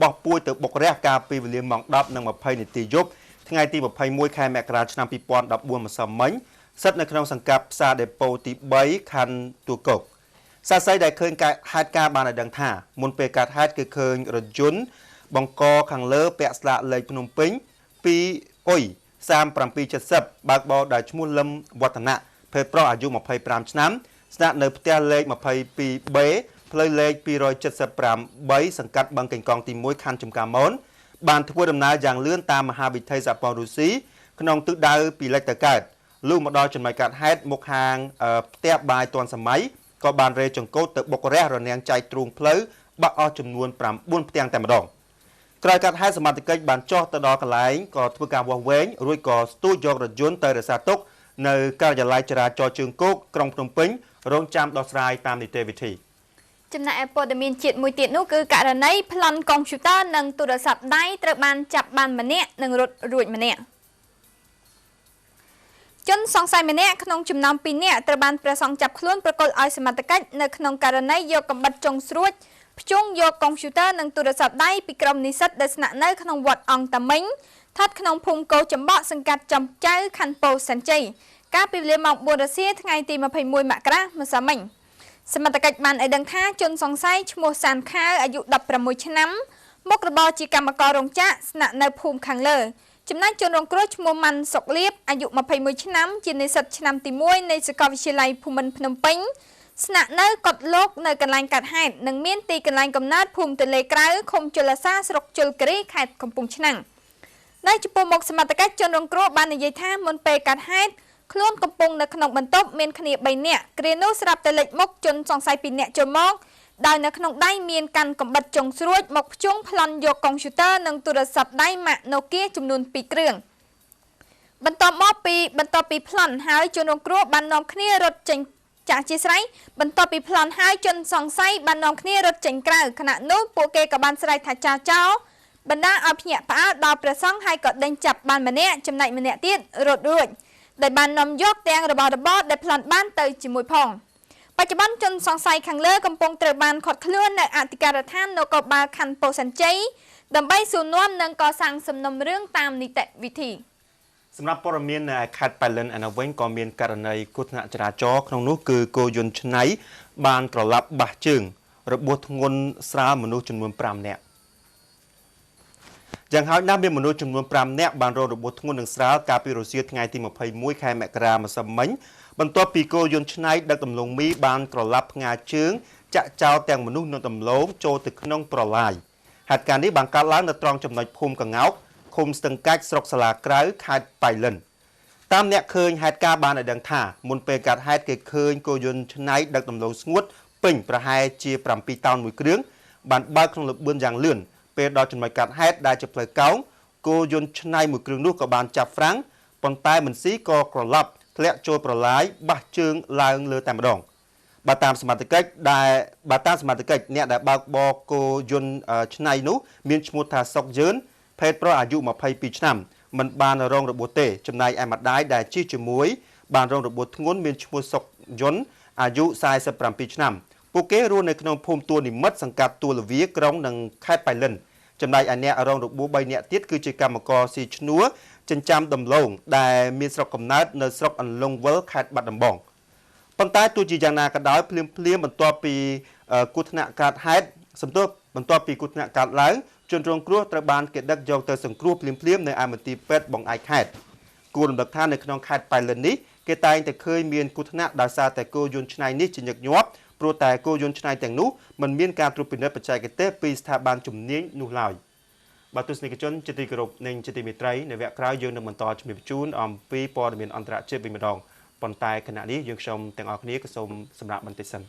បោះពួយទៅបុករះកាលពីវេលាម៉ោង 10:20 នាទីយប់ថ្ងៃទី21ខែមករាឆ្នាំ2014ម្សិលមិញស្ថិតនៅក្នុងសង្កាត់ផ្សារដេប៉ូទី3ខណ្ឌទួលគោកសាស្ត្រីដែលឃើញការហេតុការណ៍បានឲ្យដឹងថាមុនពេលកើតហេតុគឺឃើញរថយន្តបង្កខាងលើពាក់ស្លាកលេខភ្នំពេញ2អុយ3770បើកបរដោយឈ្មោះលឹមវឌ្ឍនៈភេទប្រុសអាយុ25ឆ្នាំស្នាក់នៅផ្ទះលេខ 22B ផ្លូវលេខ275 សង្កាត់បឹងកេងកងទី1ខណ្ឌចំការមនបានធ្វើដំណើរយ៉ាងលឿនតាមមហាវិថីសហព័ន្ធរុស្ស៊ីក្នុងទិសដៅពីលិចទៅកើតលុះមកដល់ចំណុចកើតហេតុមុខហាងផ្ទះបាយទាន់សម័យក៏បានរេចង្កូតទៅបុករះរនាំងចែកទ្រូងផ្លូវបាក់អស់ចំនួន9ផ្ទាំងតែម្ដងក្រោយកាត់ហេតុសមត្ថកិច្ចបានចុះទៅដល់កន្លែងក៏ធ្វើការវាស់វែងរួចក៏ស្ទូចយករថយន្តទៅរក្សាទុកនៅការិយាល័យចរាចរណ៍ជើងគោកក្រុងភ្នំពេញរងចាំដោះស្រាយតាមនីតិវិធីចំណែកព័ត៌មានជាតិមួយទៀតនោះគឺករណីប្លន់កុំព្យូទ័រនិងទូរស័ព្ទដៃត្រូវបានចាប់បានម្នាក់និងរត់រួចម្នាក់ជនសង្ស័យម្នាក់ក្នុងចំណោម2នាក់ត្រូវបានព្រះសង្ឃចាប់ខ្លួនប្រគល់ឲ្យសមត្ថកិច្ចនៅក្នុងករណីយកកាំបិតចុងស្រួចភ្ជង់យកកុំព្យូទ័រនិងទូរស័ព្ទដៃពីក្រុមនិស្សិតដែលស្នាក់នៅក្នុងវត្តអង្គតាមិញស្ថិតក្នុងភូមិកោចំបក់សង្កាត់ចំចៅខណ្ឌពោធិ៍សែនជ័យកាលពីវេលាម៉ោង 4 រសៀលថ្ងៃទី21មករាម្សិលមិញសមត្ថកិច្ចបានឲ្យដឹងថាជនសង្ស័យឈ្មោះសានខាវអាយុ16ឆ្នាំមុខរបរជាកម្មកររោងចក្រស្នាក់នៅភូមិខាងលើចំណែកជនរងគ្រោះឈ្មោះម៉ាន់សុកលៀបអាយុ21ឆ្នាំជានិស្សិតឆ្នាំទី1នៃសាកលវិទ្យាល័យភូមិន្ទភ្នំពេញស្នាក់នៅកុដិលោកនៅកន្លែងកាត់ហេតុនិងមានទីកន្លែងកំណើតភូមិទលេក្រៅឃុំជលសាស្រុកជលគិរីខេត្តកំពង់ឆ្នាំងនៅចំពោះមុខសមត្ថកិច្ចជនរងគ្រោះបាននិយាយថាមុនពេលកាត់ហេតុខ្លួនកំពុងនៅក្នុងបន្ទប់មានគ្នា3នាក់គ្រានោះស្រាប់តែលេចមុខជនសង្ស័យ2នាក់ចូលមកដោយនៅក្នុងដៃមានកាន់កាំបិតចុងស្រួចមកភ្ជង់ប្លន់យកកុំព្យូទ័រនិងទូរស័ព្ទដៃម៉ាក Nokia ចំនួន2គ្រឿងបន្ទាប់ពីប្លន់ហើយជនរងគ្រោះបាននាំគ្នារត់ចេញចាក់ជាស្រ័យបន្ទាប់ពីប្លន់ហើយជនសង្ស័យបាននាំគ្នារត់ចេញក្រៅខណៈនោះពួកគេក៏បានស្រែកថាចាចោបណ្ដាឲ្យភ្ញាក់ផ្អើលដល់ព្រះសង្ឃហើយក៏ដេញចាប់បានម្នាក់ចំណែកម្នាក់ទៀតរត់រួចដែលបាននាំយកទាំងរបស់របរដែលប្លន់បានទៅជាមួយផងបច្ចុប្បន្នជនសង្ស័យខាងលើកំពុងត្រូវបានឃាត់ខ្លួននៅអធិការដ្ឋាននគរបាលខណ្ឌពោធិ៍សែនជ័យដើម្បីសួរនាំនិងកសាងសំណុំរឿងតាមនីតិវិធីសម្រាប់ព័ត៌មាននៅខេត្តប៉ៃលិនឯនោះវិញក៏មានករណីគ្រោះថ្នាក់ចរាចរណ៍ក្នុងនោះគឺគោយន្តឆ្នៃបានត្រឡប់បាសជើងរបួសធ្ងន់ស្រាលមនុស្សចំនួន5នាក់យ៉ាងហោចណាស់មានមនុស្សចំនួន5នាក់បានរងរបួសធ្ងន់និងស្រាលកាលពីរសៀលថ្ងៃទី21ខែមករាម្សិលមិញបន្ទាប់ពីគោយន្តឆ្នៃដឹកដំឡូងមីបានត្រឡប់ផ្ងាជើងចាក់ចោលទាំងមនុស្សនិងដំឡូងចូលទៅក្នុងប្រឡាយហេតុការណ៍នេះបានកើតឡើងនៅត្រង់ចំណុចភូមិកងោកឃុំស្ទឹងកាច់ស្រុកសាឡាក្រៅខេត្តប៉ៃលិនតាមអ្នកឃើញហេតុការណ៍បានឲ្យដឹងថាមុនពេលកើតហេតុគេឃើញគោយន្តឆ្នៃដឹកដំឡូងស្ងួតពេញប្រហែលជា7តោនមួយគ្រឿងបានបើកក្នុងល្បឿនយ៉ាងលឿនពេលដល់ចំណុចកាត់ហេតុដែលជាផ្លូវកោងគោយន្តឆ្នៃមួយគ្រឿងនោះក៏បានចាប់ហ្វ្រាំងប៉ុន្តែមិនស៊ីក៏ក្រឡប់ ធ្លាក់ចូលប្រឡាយបះជើងឡើងលើតែម្ដងបើតាមសមត្ថកិច្ចអ្នកដែលបើកបរគោយន្តឆ្នៃនោះមានឈ្មោះថាសុកយឿនភេទប្រុសអាយុ22ឆ្នាំមិនបានរងរបួសទេចំណែកឯម្ដាយដែលជិះជាមួយបានរងរបួសធ្ងន់មានឈ្មោះសុកយន្តអាយុ47ឆ្នាំពួកគេរស់នៅក្នុងភូមិទួលនិមិត្តសង្កាត់ទួលលាក្រុងនិងខេត្តប៉ៃលិនចំណែកឯអ្នករងរបួស3នាក់ទៀតគឺជាកម្មករស៊ីឈ្នួលចិញ្ចាំដំឡូងដែលមានស្រុកកំណើតនៅស្រុកអន្លង់វិលខេត្តបាត់ដំបងប៉ុន្តែទោះជាយ៉ាងណាក៏ដោយភ្លាមបន្ទាប់ពីគ្រោះថ្នាក់កើតហេតុបន្ទាប់ពីគ្រោះថ្នាក់កើតឡើងជនរងគ្រោះត្រូវបានគេដឹកយកទៅសង្គ្រោះភ្លាមនៅឯមន្ទីរពេទ្យបង្អែកខេត្តគួររំលឹកថានៅក្នុងខេត្តប៉ៃលិននេះគេតែងតែឃើញមានគ្រោះថ្នាក់ដោយសារតែគោយន្តឆ្នៃនេះជាញឹកញាប់ព្រោះតែគោយន្តឆ្នៃទាំងនោះមិនមានការត្រួតពិនិត្យបច្ចេកទេសពីស្ថាប័នជំនាញនោះឡើយបាទទស្សនិកជនជាទីគោរពនិងជាទីមេត្រីនៅវគ្គក្រោយយើងនឹងបន្តជំរាបជូនអំពីព័ត៌មានអន្តរជាតិវិញម្ដងប៉ុន្តែខណៈនេះយើងខ្ញុំទាំងអស់គ្នាក៏សូមសម្រាប់បន្តិចសិន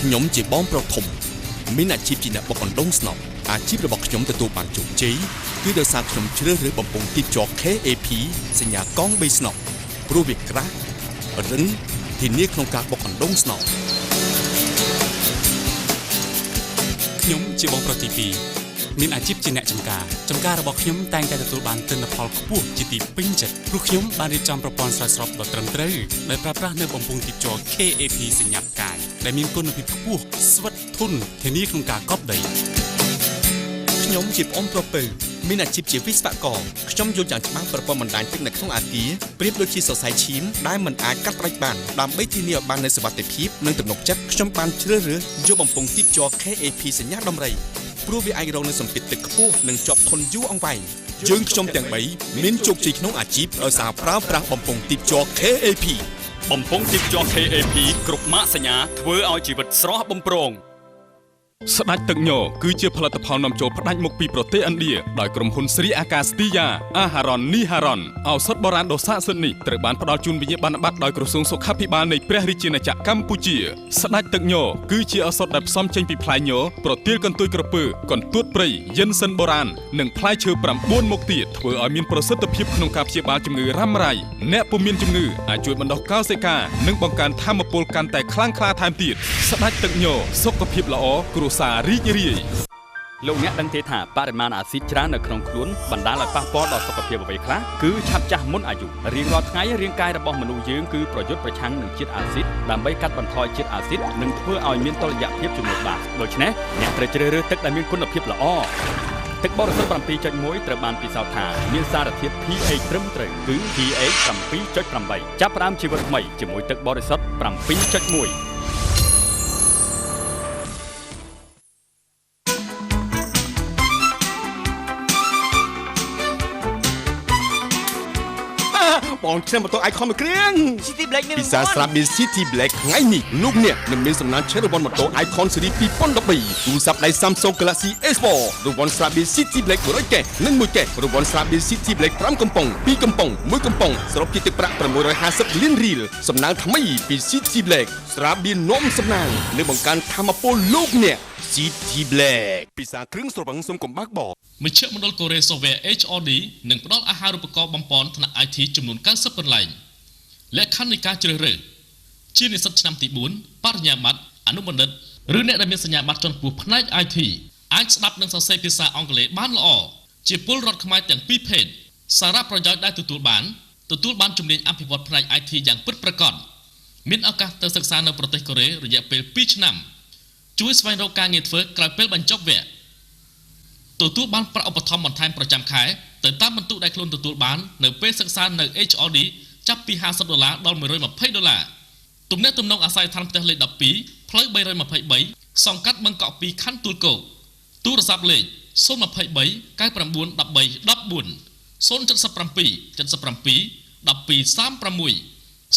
ខ្ញុំជាបងប្រុសធំមានអាជីពជាអ្នកបុកអណ្ដូងស្នប់អាជីពរបស់ខ្ញុំទទួលបានជោគជ័យគឺដោយសារខ្ញុំជ្រើសរើសបំពង់ទីភ្ជាប់ KAP សញ្ញាកង់3ស្នប់ព្រោះវាក្រាស់រឹងធានាក្នុងការបុកអណ្ដូងស្នប់ខ្ញុំជាបងប្រុសទី2មានអាជីពជាអ្នកចម្ការរបស់ខ្ញុំតែងតែទទួលបានទិន្នផលខ្ពស់ជាទីពេញចិត្តព្រោះខ្ញុំបានរៀបចំប្រព័ន្ធស្រោចស្រពដ៏ត្រឹមត្រូវដោយប្រើប្រាស់នៅបំពង់ទីភ្ជាប់ KAP សញ្ញាផ្កាយដែលមានគុណភាពខ្ពស់ស្វិតធន់ធានាក្នុងការកប់ដីខ្ញុំជាប្អូនប្រុសពៅមានអាជីពជាវិស្វករខ្ញុំយល់យ៉ាងច្បាស់ប្រព័ន្ធបណ្ដាញទឹកនៅក្នុងអគារប្រៀបដូចជាសរសៃឈាមដែលមិនអាចកាត់ផ្ដាច់បានដើម្បីធានាឲ្យបាននូវសុវត្ថិភាពនិងទំនុកចិត្តខ្ញុំបានជ្រើសរើសយកបំពង់ទីភ្ជាប់ KAP សញ្ញាដំរីព្រោះវាអាចរងនឹងសម្ពាធទឹកខ្ពស់និងជាប់ធន់យូរអង្វែងយើងខ្ញុំទាំង3មានជោគជ័យក្នុងអាជីពដោយសារប្រើប្រាស់បំពង់ទីភ្ជាប់ KAP បំពង់ទីភ្ជាប់ KAP គ្រប់ម៉ាកសញ្ញាធ្វើឲ្យជីវិតស្រស់បំព្រងស្ដេចទឹកញគឺជាផលិតផលនាំចូលផ្ដាច់មុខពីប្រទេសឥណ្ឌាដោយក្រុមហ៊ុនស្រីអាកាសទីយ៉ាអាហារ៉ុននីហារ៉ុនឱសថបុរាណដ៏ស័ក្តិសិទ្ធិនេះត្រូវបានផ្ដល់ជូនវិញ្ញាបនបត្រដោយក្រសួងសុខាភិបាលនៃព្រះរាជាណាចក្រកម្ពុជាស្ដេចទឹកញគឺជាឱសថដែលផ្សំចេញពីផ្លែញប្រទាលកន្ទុយក្រពើកន្ទួតព្រៃយិនសិនបុរាណនិងផ្លែឈើ9មុខទៀតធ្វើឲ្យមានប្រសិទ្ធភាពក្នុងការព្យាបាលជំងឺរ៉ាំរ៉ៃអ្នកពុំមានជំងឺអាចជួយបណ្ដុះកោសិកានិងបង្កើនថាមពលកាន់តែខ្លាំងក្លាថែមទៀតស្ដេចទឹកញសុខភាពល្អគ្រួសាររីករាយលោកអ្នកដឹងទេថាបរិមាណអាស៊ីតច្រើននៅក្នុងខ្លួនបណ្ដាលឲ្យប៉ះពាល់ដល់សុខភាពអ្វីខ្លះគឺឆាប់ចាស់មុនអាយុរៀងរាល់ថ្ងៃរាងកាយរបស់មនុស្សយើងគឺប្រយុទ្ធប្រឆាំងនឹងជាតិអាស៊ីតដើម្បីកាត់បន្ថយជាតិអាស៊ីតនិងធ្វើឲ្យមានតុល្យភាពជាមួយបាសដូច្នេះអ្នកត្រូវជ្រើសរើសទឹកដែលមានគុណភាពល្អទឹកបរិសុទ្ធ 7.1 ត្រូវបានពិសោធន៍ថាមានសារធាតុ pH ត្រឹមត្រូវគឺ pH 7.8 ចាប់ផ្ដើមជីវិតថ្មីជាមួយទឹកបរិសុទ្ធ 7.1បងឆ្នាំបន្ទោអៃខំមួយគ្រឿង City Black មាន ពិសាស្រាប់មាន City Black ថ្ងៃនេះលោកអ្នកនឹងមានសំណាងឆេះរង្វាន់ម៉ូតូ Icon Series 2013ទូរស័ព្ទដៃ Samsung Galaxy S4 រង្វាន់ស្រាប់មាន City Black 100កេសនិង1កេសរង្វាន់ស្រាប់មាន City Black 5កំប៉ុង2កំប៉ុង1កំប៉ុងសរុបជាទឹកប្រាក់650លានរៀលសំណាងថ្មីពី City Black ស្រាប់មាននំសំណាងនិងបង្កើនថាមពលលោកអ្នក City Black ពិសាគ្រឿងស្រវឹងសុំកំបាក់បោមជ្ឈមណ្ឌលកូរ៉េ Software HRD នឹងផ្ដល់អាហារូបករណ៍បំពន់ថ្នាក់ IT ចំនួន90កន្លែងលក្ខខណ្ឌនៃការជ្រើសរើសជានិស្សិតឆ្នាំទី4បរិញ្ញាបត្រអនុបណ្ឌិតឬអ្នកដែលមានសញ្ញាបត្រជាន់ខ្ពស់ផ្នែក IT អាចស្ដាប់និងសរសេរភាសាអង់គ្លេសបានល្អជាពលរដ្ឋខ្មែរទាំងពីរភេទសារៈប្រយោជន៍ដែលទទួលបានជំនាញអភិវឌ្ឍផ្នែក IT យ៉ាងពិតប្រាកដមានឱកាសទៅសិក្សានៅប្រទេសកូរ៉េរយៈពេល2ឆ្នាំជួយស្វែងរកការងារធ្វើក្រោយពេលបញ្ចប់វគ្គទទួលបានប្រាក់ឧបត្ថម្ភបន្ថែមប្រចាំខែទៅតាមបន្ទុកដែលខ្លួនទទួលបាននៅពេលសិក្សានៅ HRD ចាប់ពី$50ដល់$120ទំនាក់ទំនងអាស័យដ្ឋានផ្ទះលេខ12ផ្លូវ323សង្កាត់បឹងកក់2ខណ្ឌទួលគោកទូរស័ព្ទលេខ023 99 13 14 077 77 12 36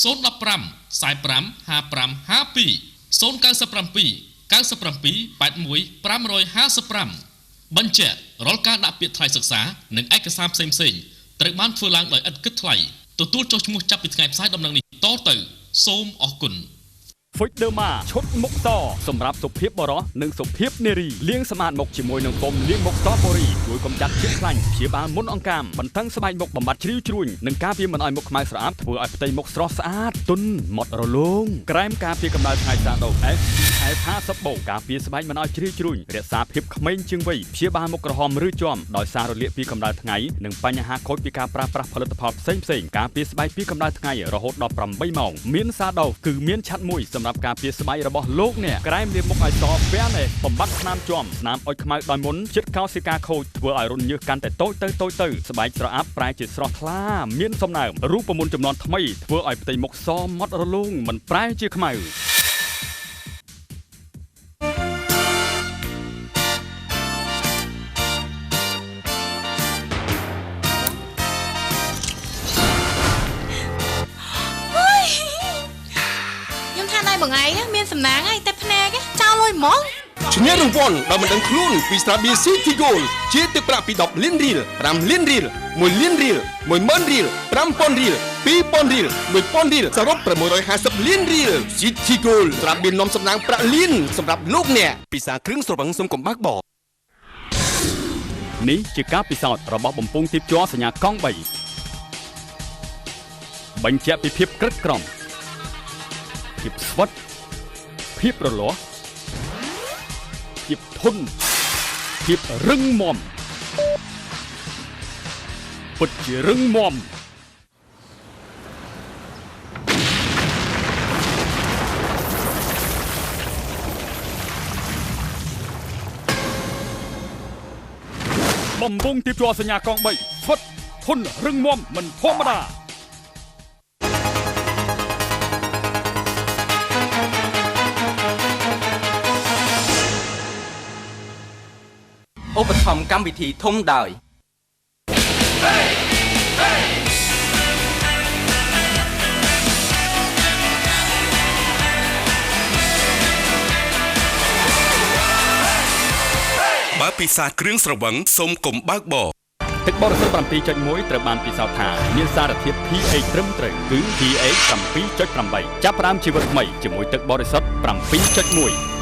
015 45 55 52 097 97 81 555បញ្ជាក់ រាល់ការដាក់ពាក្យថ្លៃសិក្សានិងឯកសារផ្សេងៗត្រូវបានធ្វើឡើងដោយឥតគិតថ្លៃទទួលចុះឈ្មោះចាប់ពីថ្ងៃផ្សាយដំណឹងនេះតទៅសូមអរគុណ Fujderma ឈុតមុខតសម្រាប់សុភាពបរោះនិងសុភាពនារីលាងសម្អាតមុខជាមួយនឹងពុំលាងមុខតបូរីជួយកម្ចាត់ជាតិខ្លាញ់ព្យាបាលមុនអង្កាមបន្ថែមស្បែកមុខបំបត្តិជ្រីវជ្រួញនិងការពារមិនឲ្យមុខខ្មៅស្រអាប់ធ្វើឲ្យផ្ទៃមុខស្រស់ស្អាតទន់ម៉ត់រលោងក្រែមការពារកម្ដៅថ្ងៃសាដូ SPF 50 បូការពារស្បែកមិនឲ្យជ្រីវជ្រួញរក្សាភាពក្មេងជាងវ័យព្យាបាលមុខក្រហមឬជាំដោយសាររលាកពីកម្ដៅថ្ងៃនិងបញ្ហាខូចពីការប្រើប្រាស់ផលិតផលផ្សេងៗការពារស្បែកពីកម្ដៅថ្ងៃរហូតដល់8ម៉ោងមានសាដូគឺមានឆាត់មួយសម្រាប់ការពារស្បែករបស់លោកអ្នកក្រែមលាបមុខឲ្យសពាំងបំបត្តិស្នាមជាំស្នាមអុចខ្មៅដោយមុនចិត្តកោសិកាខូចធ្វើឲ្យរន្ធញើសកាន់តែតូចទៅស្បែកស្រអាប់ប្រែជាស្រស់ថ្លាមានសំណើមរូបមន្តចំនួនថ្មីធ្វើឲ្យផ្ទៃមុខសម៉ត់រលោងមិនប្រែជាខ្មៅបងឯងមានសំណាងហើយតែភ្នែកចោលលុយហ្មងឈ្នះរង្វាន់ដល់មិនដឹងខ្លួនពីស្រាបៀរ City Gold ជាទឹកប្រាក់ពី10លានរៀល5លានរៀល1លានរៀល10000រៀល5000រៀល2000រៀល1000រៀលសរុប650លានរៀល City Gold ស្រាបៀរនាំសំណាងប្រាក់លានសម្រាប់លោកអ្នកពិសាគ្រឿងស្រវឹងសុំកំបាក់បោនេះជាការពិសោធន៍របស់បំពង់ទីបជ័រសញ្ញាកង់3បញ្ជាក់ពីភាពក្រិតក្រមភាពស្វិតភាពរលាស់ភាពធន់ភាពរឹងមាំពិតជារឹងមាំបំពង់ទីបជ័រសញ្ញាកង់3ស្វិតធន់រឹងមាំមិនធម្មតាឧបត្ថម្ភកម្មវិធីធំដោយ បើពិសាគ្រឿងស្រវឹងសូមកុំបើកបរទឹកបរិសុទ្ធ 7.1 ត្រូវបានពិសោធន៍ថាមានសារធាតុ pH ត្រឹមត្រូវគឺ pH 7.8 ចាប់ផ្ដើមជីវិតថ្មីជាមួយទឹកបរិសុទ្ធ 7.1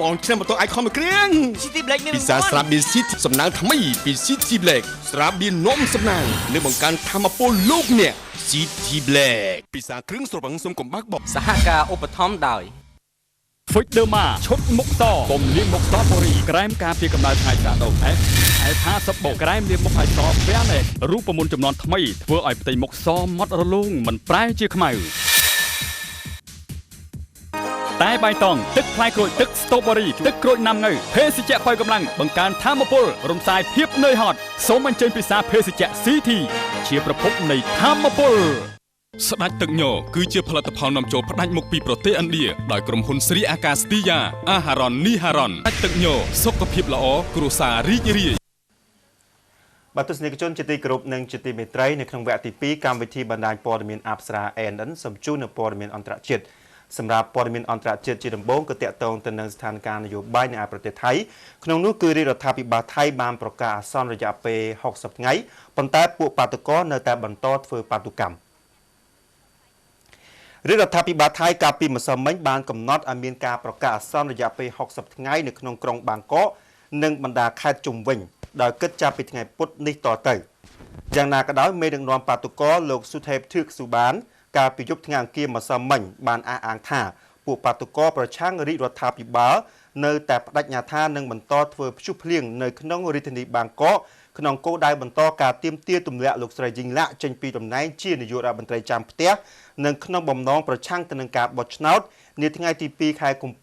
បងឆ្នាំម៉ូតូអាចខំមួយគ្រឿង City Black មានពិសាស្រាបៀរ City សំណាងថ្មីពី City Black ស្រាបៀរនំសំណាងនៅបង្កើនធម៌ពលលោកអ្នក City Black ពិសាគ្រឿងស្រវឹងសុំកំបាក់បោ សហការឧបត្ថម្ភដោយ Fujderma ឈុតមុខតពុំលាងមុខតបូរីក្រែមការពារកម្ដៅថ្ងៃសាដូ SPF 50 បូក្រែមលាងមុខឲ្យសពាំងរូបមន្តចំនួនថ្មីធ្វើឲ្យផ្ទៃមុខសម៉ត់រលោងមិនប្រែជាខ្មៅតែបៃតងទឹកផ្លែក្រូចទឹកស្ទ្រូប៊ឺរីទឹកក្រូចណាំងៅភេសជ្ជៈបើកម្លាំងបង្កើនធម៌ពលរំសាយភាពនឿយហត់សូមអញ្ជើញពិសាភេសជ្ជៈ CT ជាប្រភពនៃធម៌ពលស្ដេចទឹកញគឺជាផលិតផលនាំចូលផ្ដាច់មុខពីប្រទេសឥណ្ឌាដោយក្រុមហ៊ុនស្រីអាកាសទីយ៉ាអាហារ៉ុននីហារ៉ុនស្ដេចទឹកញសុខភាពល្អគ្រួសាររីករាយបាទទស្សនិកជនជាទីគោរពនិងជាទីមេត្រីនៅក្នុងវគ្គទី2កម្មវិធីបណ្ដាញព័ត៌មានអប្សរា ANN សូមជូននូវព័ត៌មានអន្តរជាតិសម្រាប់ព័ត៌មានអន្តរជាតិជាដំបូងគឺតាក់ទងទៅនឹងស្ថានភាពនយោបាយនៅឯប្រទេសថៃក្នុងនោះគឺរដ្ឋាភិបាលថៃបានប្រកាសអាសន្នរយៈពេល60ថ្ងៃប៉ុន្តែពួកបាតុករនៅតែបន្តធ្វើបាតុកម្មរដ្ឋាភិបាលថៃកាលពីម្សិលមិញបានកំណត់ឲ្យមានការប្រកាសអាសន្នរយៈពេល60ថ្ងៃនៅក្នុងក្រុងបាងកកនិងបណ្ដាខេត្តជុំវិញដោយគិតចាប់ពីថ្ងៃពុធនេះតទៅយ៉ាងណាក៏ដោយមេដឹកនាំបាតុករលោកស៊ូថេបធឿកស៊ូបានកាលពីយប់ថ្ងៃអង្គារម្សិលមិញបានអះអាងថាពួកបាតុករប្រឆាំងរាជរដ្ឋាភិបាលនៅតែបដិញ្ញាថានឹងបន្តធ្វើព្យុះភ្លៀងនៅក្នុងរាជធានីបាងកកក្នុងគោលដៅបន្តការទាមទារទម្លាក់លោកស្រីយីងឡាក់ចេញពីតំណែងជានាយករដ្ឋមន្ត្រីចាំផ្ទះនិងក្នុងបំណងប្រឆាំងទៅនឹងការបោះឆ្នោតនាថ្ងៃទី2ខែកុម្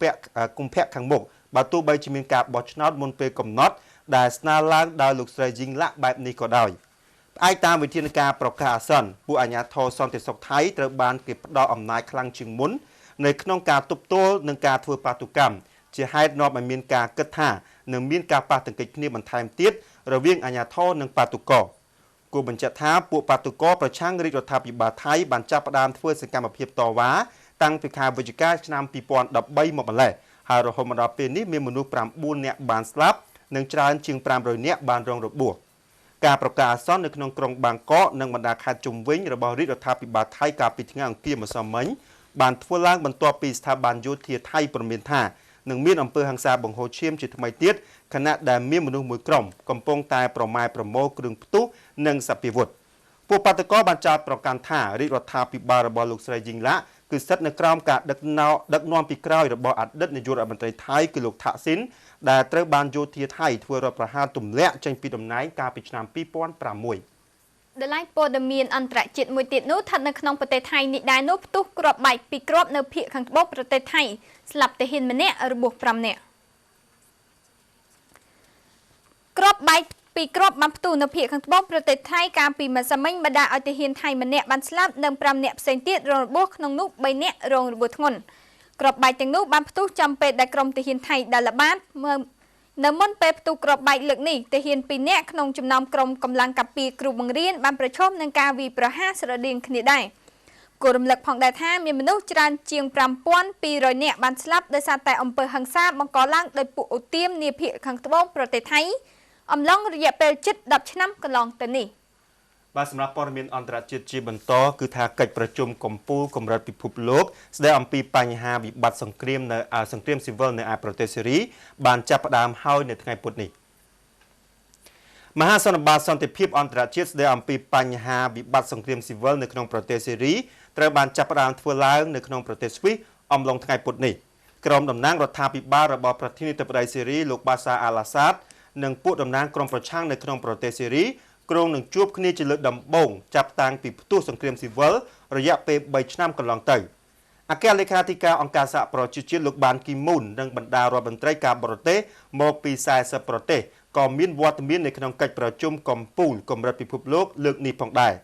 ភៈខាងមុខបើទោះបីជាមានការបោះឆ្នោតមុនពេលកំណត់ដែលស្នើឡើងដោយលោកស្រីយីងឡាក់បែបនេះក៏ដោយផ្អែកតាមវិធានការប្រកាសអាសន្នពួកអាជ្ញាធរសន្តិសុខថៃត្រូវបានគេផ្ដល់អំណាចខ្លាំងជាងមុននៅក្នុងការទប់ទល់នឹងការធ្វើបាតុកម្មជាហេតុនាំឲ្យមានការគិតថានឹងមានការប៉ះទង្គិចគ្នាបន្ថែមទៀតរវាងអាជ្ញាធរនិងបាតុករគួរបញ្ជាក់ថាពួកបាតុករប្រឆាំងរាជរដ្ឋាភិបាលថៃបានចាប់ផ្ដើមធ្វើសកម្មភាពតវ៉ា តាំងពីខែវិច្ឆិកាឆ្នាំ2013មកម្លេះហើយរហូតមកដល់ពេលនេះមានមនុស្ស9នាក់បានស្លាប់និងច្រើនជាង500នាក់បានរងរបួសការប្រកាសអាសន្ននៅក្នុងក្រុងបាងកកនិងបណ្ដាខេត្តជុំវិញរបស់រាជរដ្ឋាភិបាលថៃកាលពីថ្ងៃអង្គារម្សិលមិញបានធ្វើឡើងបន្ទាប់ពីស្ថាប័នយោធាថៃព្រមានថានឹងមានអំពើហិង្សាបង្ហូរឈាមជាថ្មីទៀតខណៈដែលមានមនុស្សមួយក្រុមកំពុងតែប្រម៉ែប្រមូលគ្រឿងផ្ទុះនិងសព្វាវុធពួកបាតកោបានចោទប្រកាន់ថារាជរដ្ឋាភិបាលរបស់លោកស្រីយីងឡាគឺស្ថិតនៅក្រោមការដឹកនាំពីក្រោយរបស់អតីតនាយករដ្ឋមន្ត្រីថៃគឺលោកថាក់ស៊ីនដែលត្រូវបានយោធាថៃធ្វើរដ្ឋប្រហារទម្លាក់ចេញពីតំណែងកាលពីឆ្នាំ2006ដែលព័ត៌មានអន្តរជាតិមួយទៀតនោះស្ថិតនៅក្នុងប្រទេសថៃនេះដែរនោះផ្ទុះគ្រាប់បែកពីគ្រាប់នៅភូមិខាងត្បូងប្រទេសថៃស្លាប់ទាហានម្នាក់របួស5នាក់គ្រាប់បែកពីគ្រាប់បានផ្ទុះនៅភូមិខាងត្បូងប្រទេសថៃកាលពីម្សិលមិញបណ្ដាឲ្យទាហានថៃម្នាក់បានស្លាប់និង5នាក់ផ្សេងទៀតរងរបួសក្នុងនោះ3នាក់រងរបួសធ្ងន់គ្រាប់បែកទាំងនោះបានផ្ទុះចំពេលដែលក្រុមទាហានថៃដែលល្បាតនៅមុនពេលផ្ទុះគ្រាប់បែកលើកនេះទាហាន2នាក់ក្នុងចំណោមក្រុមកម្លាំងការពារគ្រូបង្រៀនបានប្រឈមនឹងការវាយប្រហារស្រដៀងគ្នាដែរគួររំលឹកផងដែរថាមានមនុស្សច្រើនជាង5200នាក់បានស្លាប់ដោយសារតែអំពើហិង្សាបង្កឡើងដោយពួកអូទៀមនាភូមិខាងត្បូងប្រទេសថៃអំឡុងរយៈពេលជិត10ឆ្នាំកន្លងទៅនេះបាទសម្រាប់ព័ត៌មានអន្តរជាតិជាបន្តគឺថាកិច្ចប្រជុំកំពូលកម្រិតពិភពលោកស្ដីអំពីបញ្ហាវិបត្តិសង្គ្រាមនៅសង្គ្រាមស៊ីវិលនៅឯប្រទេសសេរីបានចាប់ផ្ដើមហើយនៅថ្ងៃពុធនេះមហាសន្និបាតសន្តិភាពអន្តរជាតិស្ដីអំពីបញ្ហាវិបត្តិសង្គ្រាមស៊ីវិលនៅក្នុងប្រទេសសេរីត្រូវបានចាប់ផ្ដើមធ្វើឡើងនៅក្នុងប្រទេសស្វីសអំឡុងថ្ងៃពុធនេះក្រុមតំណាងរដ្ឋាភិបាលរបស់ប្រធានាធិបតីសេរីលោកបាសាអាឡាសាតនិងពួកតំណាងក្រុមប្រឆាំងនៅក្នុងប្រទេសសេរីក្រុងនឹងជួបគ្នាជាលើកដំបូងចាប់តាំងពីផ្ទុះសង្គ្រាមស៊ីវិលរយៈពេល3ឆ្នាំកន្លងទៅអគ្គលេខាធិការអង្គការសហប្រជាជាតិលោកបានគីមូននិងបណ្ដារដ្ឋមន្ត្រីការបរទេសមកពី40ប្រទេសក៏មានវត្តមាននៅក្នុងកិច្ចប្រជុំកំពូលកម្រិតពិភពលោកលើកនេះផងដែរ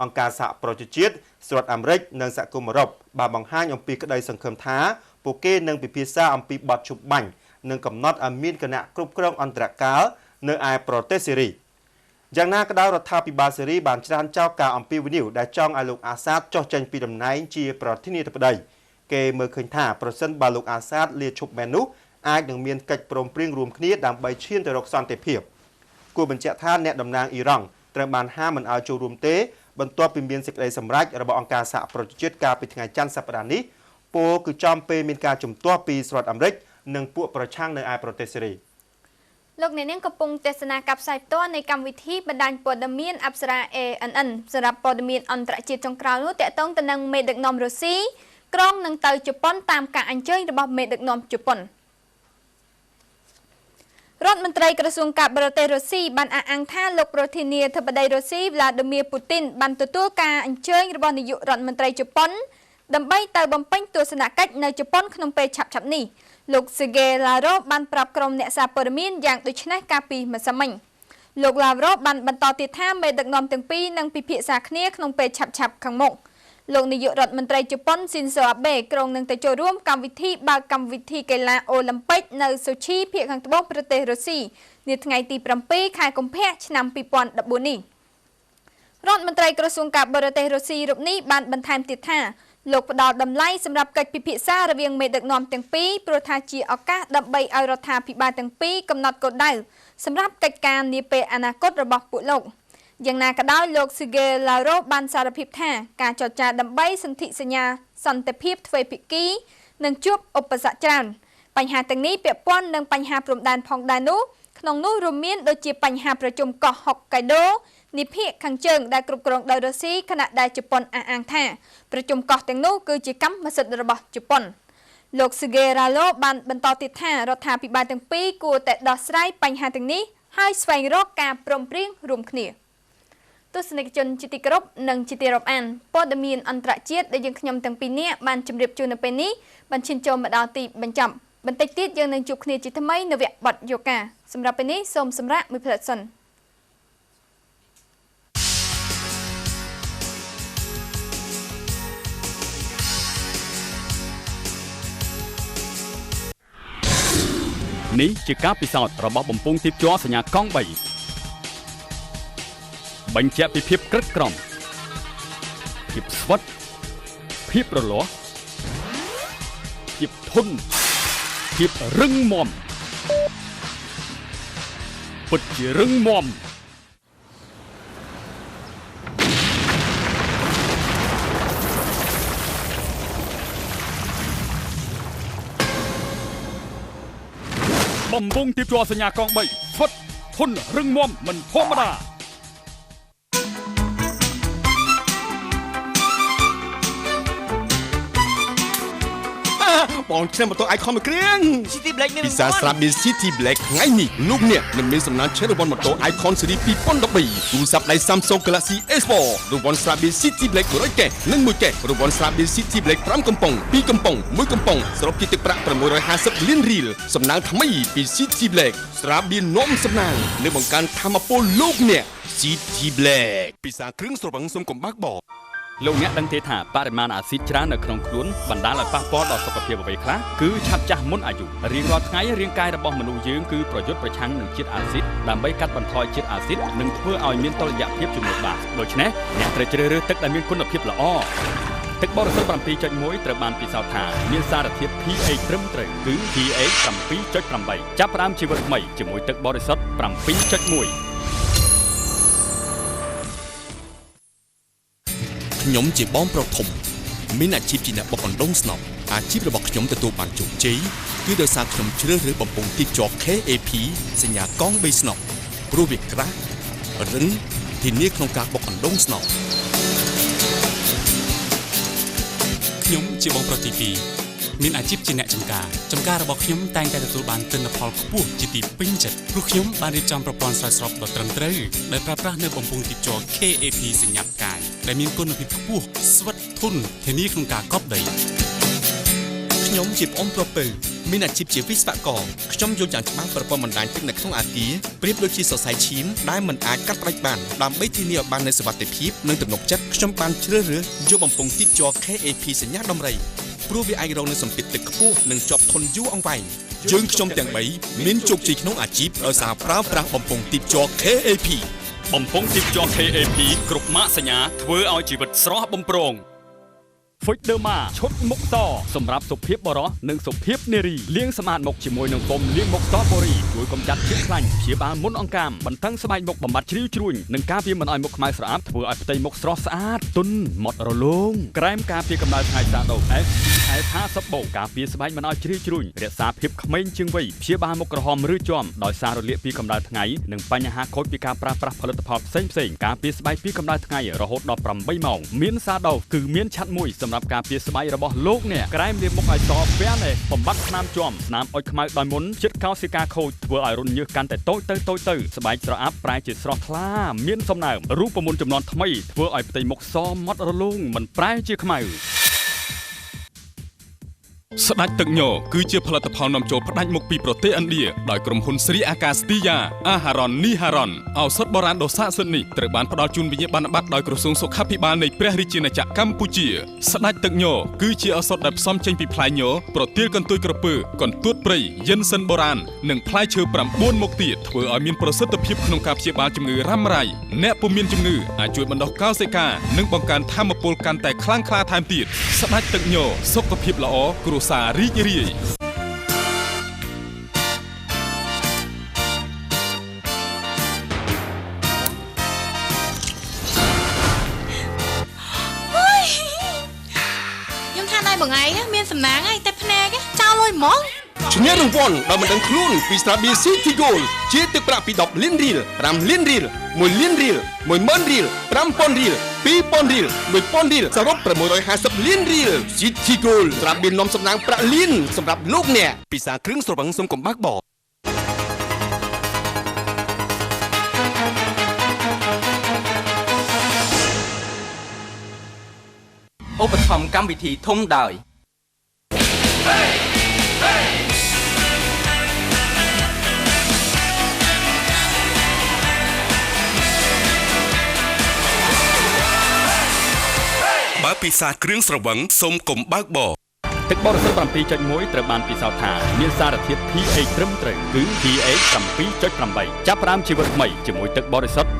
អង្គការសហប្រជាជាតិសហរដ្ឋអាមេរិកនិងសហគមន៍អឺរ៉ុបបានបង្ហាញអំពីក្តីសង្ឃឹមថាពួកគេនឹងពិភាក្សាអំពីបទជំបាញ់និងកំណត់ឲ្យមានគណៈគ្រប់គ្រងអន្តរកាលនៅឯប្រទេសសេរីយ៉ាងណាក៏ដោយរដ្ឋាភិបាលសេរីបានច្រានចោលការអំពាវនាវដែលចង់ឲ្យលោកអាសាតចុះចេញពីតំណែងជាប្រធានាធិបតីគេមើលឃើញថាប្រសិនបើលោកអាសាតលាឈប់មែននោះអាចនឹងមានកិច្ចព្រមព្រៀងរួមគ្នាដើម្បីឈានទៅរកសន្តិភាពគួរបញ្ជាក់ថាអ្នកតំណាងអ៊ីរ៉ង់ត្រូវបានហាមមិនឲ្យចូលរួមទេបន្ទាប់ពីមានសេចក្តីសម្រេចរបស់អង្គការសហប្រជាជាតិកាលពីថ្ងៃច័ន្ទសប្តាហ៍នេះពលគឺចំពេលមានការជំទាស់ពីសហរដ្ឋអាមេរិកនិងពួកប្រឆាំងនៅឯប្រទេសសេរីលោកអ្នកនាងកំពុងទស្សនាការផ្សាយផ្ទាល់នៃកម្មវិធីបណ្ដាញព័ត៌មានអប្សរា ANN សម្រាប់ព័ត៌មានអន្តរជាតិចុងក្រោយនោះតកតងទៅនឹងមេដឹកនាំរុស្ស៊ីក្រុងនឹងទៅជប៉ុនតាមការអញ្ជើញរបស់មេដឹកនាំជប៉ុនរដ្ឋមន្ត្រីក្រសួងការបរទេសរុស្ស៊ីបានអះអាងថាលោកប្រធានាធិបតីរុស្ស៊ី Vladimir Putin បានទទួលការអញ្ជើញរបស់នាយករដ្ឋមន្ត្រីជប៉ុនដើម្បីទៅបំពេញទស្សនកិច្ចនៅជប៉ុនក្នុងពេលឆាប់ៗនេះលោក Sergei Lavrov បានប្រាប់ក្រុមអ្នកសារព័ត៌មានយ៉ាងដូចនេះកាលពីម្សិលមិញលោក Lavrov បានបន្តទៀតថាមេដឹកនាំទាំងពីរនឹងពិភាក្សាគ្នាក្នុងពេលឆាប់ៗខាងមុខលោកនាយករដ្ឋមន្ត្រីជប៉ុន Shinzo Abe ក្រុងនឹងទៅចូលរួមកម្មវិធីបើកកម្មវិធីកីឡាអូឡ িম্প ិកនៅសូឈីភាគខាងត្បូងប្រទេសរុស្ស៊ីនាថ្ងៃទី7ខែកុម្ភៈឆ្នាំ2014នេះរដ្ឋមន្ត្រីក្រសួងការបរទេសរុស្ស៊ីរូបនេះបានបន្ថែមទៀតថាលោកផ្ដល់តម្លៃសម្រាប់កិច្ចពិភាក្សារវាងមេដឹកនាំទាំងពីរព្រោះថាជាឱកាសដើម្បីឲ្យរដ្ឋាភិបាលទាំងពីរកំណត់គោលដៅសម្រាប់កិច្ចការនាពេលអនាគតរបស់ពួកលោកយ៉ាងណាក៏ដោយលោក Sergei Lavrov បានសារភាពថាការចរចាដើម្បីសន្ធិសញ្ញាសន្តិភាពទ្វេភាគីនឹងជួបឧបសគ្គច្រើនបញ្ហាទាំងនេះពាក់ព័ន្ធនឹងបញ្ហាព្រំដែនផងដែរនោះក្នុងនោះរួមមានដូចជាបញ្ហាប្រជុំកោះ Hokkaido និភាគខាងជើងដែលគ្រប់គ្រងដោយរុស្ស៊ីខណៈដែលជប៉ុនអះអាងថាប្រជុំកោះទាំងនោះគឺជាកម្មសិទ្ធិរបស់ជប៉ុនលោក Sergei Lavrov បានបន្តទៀតថារដ្ឋាភិបាលទាំងពីរគួរតែដោះស្រាយបញ្ហាទាំងនេះហើយស្វែងរកការព្រមព្រៀងរួមគ្នាទស្សនិកជនជាទីគោរពនិងជាទីរាប់អានព័ត៌មានអន្តរជាតិដែលយើងខ្ញុំទាំងពីរនាក់បានជម្រាបជូននៅពេលនេះបានឈានចូលមកដល់ទីបញ្ចប់បន្តិចទៀតយើងនឹងជួបគ្នាជាថ្មីនៅវគ្គបទយោកាសម្រាប់ពេលនេះសូមសម្រាប់មួយផ្លែសិននេះជាការពិសោធន៍របស់បំពង់ទីភ្ជាប់សញ្ញាកង់3បញ្ជាក់ពីភាពក្រឹតក្រមភាពស្វិតភាពរលាស់ ភាពធន់ភាពរឹងមាំពិតជារឹងមាំបំពង់ទៀបជាប់សញ្ញាកង3ស្វិតធន់រឹងមាំមិនធម្មតាបងខ្ញុំបន្ទោអាយខំមួយគ្រឿង City Black មាន ពិសាស្រាប់មាន City Black ថ្ងៃនេះលោកអ្នកនឹងមានសំណាងឈ្នះរង្វាន់ម៉ូតូ Icon Series 2013ទូរស័ព្ទដៃ Samsung Galaxy S4 រង្វាន់ស្រាប់មាន City Black 100កេសនិង1កេសរង្វាន់ស្រាប់មាន City Black 5កំប៉ុង2កំប៉ុង1កំប៉ុងសរុបជាទឹកប្រាក់650លានរៀលសំណាងថ្មីពី City Black ស្រាប់មាននំសំណាងនៅបង្កើនធម៌ពលលោកអ្នក City Black ពិសាគ្រឿងស្រវឹងសុំកំបាក់បោលោកអ្នកដឹងទេថាបរិមាណអាស៊ីតច្រើននៅក្នុងខ្លួនបណ្ដាលឲ្យប៉ះពាល់ដល់សុខភាពអ្វីខ្លះគឺឆាប់ចាស់មុនអាយុរៀងរាល់ថ្ងៃរាងកាយរបស់មនុស្សយើងគឺប្រយុទ្ធប្រឆាំងនឹងជាតិអាស៊ីតដើម្បីកាត់បន្ថយជាតិអាស៊ីតនិងធ្វើឲ្យមានតុល្យភាពជាមួយបាសដូច្នេះអ្នកត្រូវជ្រើសរើសទឹកដែលមានគុណភាពល្អទឹកបរិសុទ្ធ 7.1 ត្រូវបានពិសោធន៍ថាមានសារធាតុ pH ត្រឹមត្រូវគឺ pH 7.8 ចាប់ផ្ដើមជីវិតថ្មីជាមួយទឹកបរិសុទ្ធ 7.1ខ្ញុំជាបងប្រុសធំមានអាជីពជាអ្នកបុកអណ្ដូងស្នប់អាជីពរបស់ខ្ញុំទទួលបានជោគជ័យគឺដោយសារខ្ញុំជ្រើសរើសបំពង់ទីជាប់ KAP សញ្ញាកង់3ស្នប់ព្រោះវាក្រាស់រឹងធានាក្នុងការបុកអណ្ដូងស្នប់ខ្ញុំជាបងប្រុសទី2មានអាជីពជាអ្នកចម្ការរបស់ខ្ញុំតែងតែទទួលបានទិន្នផលខ្ពស់ជាទីពេញចិត្តព្រោះខ្ញុំបានរៀបចំប្រព័ន្ធស្រោចស្រពដ៏ត្រឹមត្រូវដែលប្រើប្រាស់នៅបំពង់ទីជ័រ KAP សញ្ញាផ្កាយដែលមានគុណភាពខ្ពស់ស្វិតធន់ធានាក្នុងការកប់ដីខ្ញុំជាប្អូនប្រុសពៅមានអាជីពជាវិស្វករខ្ញុំយល់យ៉ាងច្បាស់ប្រព័ន្ធបណ្ដាញទឹកនៅក្នុងអគារប្រៀបដូចជាសរសៃឈាមដែលមិនអាចកាត់ផ្ដាច់បានដើម្បីធានាឲ្យបាននូវសុវត្ថិភាពនិងទំនុកចិត្តខ្ញុំបានជ្រើសរើសយកបំពង់ទីជ័រ KAP សញ្ញាដំរីព្រោះវាអាចរងនឹងសម្ពាធទឹកខ្ពស់និងជាប់ធន់យូរអង្វែងយើងខ្ញុំទាំង3មានជោគជ័យក្នុងអាជីពដោយសារប្រើប្រាស់បំពង់ទីជ័រ KAP បំពង់ទីជាប់ KAP គ្រប់ម៉ាកសញ្ញាធ្វើឲ្យជីវិតស្រស់បំព្រងFujderma ឈុតមុខតសម្រាប់សុភាពបរោះនិងសុភាពនារីលាងសម្អាតមុខជាមួយនឹងហ្វូមលាងមុខតបូរីជួយកម្ចាត់ជាតិខ្លាញ់ព្យាបាលមុនអង្កាមបន្ថែមស្បែកមុខបំបត្តិជ្រីវជ្រួញនិងការពារមិនឲ្យមុខខ្មៅស្រអាប់ធ្វើឲ្យផ្ទៃមុខស្រស់ស្អាតទន់ម៉ត់រលោងក្រែមការពារកម្ដៅថ្ងៃសាដូ SPF 50 បូការពារស្បែកមិនឲ្យជ្រីវជ្រួញរក្សាភាពក្មេងជាងវ័យព្យាបាលមុខក្រហមឬជាំដោយសាររលាកពីកម្ដៅថ្ងៃនិងបញ្ហាខូចពីការប្រើប្រាស់ផលិតផលផ្សេងៗការពារស្បែកពីកម្ដៅថ្ងៃរហូតដល់8ម៉ោងមានសាដូគឺមានឆាត់មួយសម្រាប់ការពារស្បែករបស់លោកអ្នកក្រែមលាបមុខឲ្យសពែនេះបំបត្តិស្នាមជាំស្នាមអុចខ្មៅដោយមុនចិត្តកោសិកាខូចធ្វើឲ្យរន្ធញើសកាន់តែតូចទៅស្បែកស្រអាប់ប្រែជាស្រស់ថ្លាមានសំណើមរូបមន្តចំនួនថ្មីធ្វើឲ្យផ្ទៃមុខសម៉ត់រលោងមិនប្រែជាខ្មៅស្ដេចទឹកញគឺជាផលិតផលនាំចូលផ្ដាច់មុខពីប្រទេសឥណ្ឌាដោយក្រុមហ៊ុនស្រីអាកាសទីយ៉ាអាហារ៉ុននីហារ៉ុនឱសថបុរាណដ៏ស័ក្តិសិទ្ធិនេះត្រូវបានផ្ដល់ជូនវិញ្ញាបនបត្រដោយក្រសួងសុខាភិបាលនៃព្រះរាជាណាចក្រកម្ពុជាស្ដេចទឹកញគឺជាឱសថដែលផ្សំចេញពីផ្លែញប្រទាលកន្ទុយក្រពើកន្ទួតព្រៃយិនសិនបុរាណនិងផ្លែឈើ9មុខទៀតធ្វើឲ្យមានប្រសិទ្ធភាពក្នុងការព្យាបាលជំងឺរ៉ាំរ៉ៃអ្នកពុំមានជំងឺអាចជួយបណ្ដុះកោសិកានិងបង្កើនធម៌ពលកាន់តែខ្លាំងក្លាថែមទៀតស្ដេចទឹកញសុខភាពល្អគ្រួសាររីករាយខ្ញុំថាដៃបងឯងមានសំណាងហើយតែភ្នែកចោលលុយហ្មងឈ្នះរង្វាន់ដោយមិនដឹងខ្លួនពីស្រាបៀរ City Gold ជាទឹកប្រាក់ពី10លានរៀល5លានរៀល1លានរៀល10000រៀល5000រៀល2000រៀល1000រៀលសរុប650លានរៀល City Gold ស្រាបៀរនាំសំណាងប្រាក់លានសម្រាប់លោកអ្នកពិសាគ្រឿងស្រវឹងសុំកំបាក់បោឧបត្ថម្ភកម្មវិធីធំដោយបើពិសាគ្រឿងស្រវឹងសុំកុំបើកបោទឹកបរិសុទ្ធ 7.1 ត្រូវបានពិសោធន៍ថាមានសារធាតុ pH ត្រឹមត្រូវគឺ pH 7.8 ចាប់ផ្ដើមជីវិតថ្មីជាមួយទឹកបរិសុទ្ធ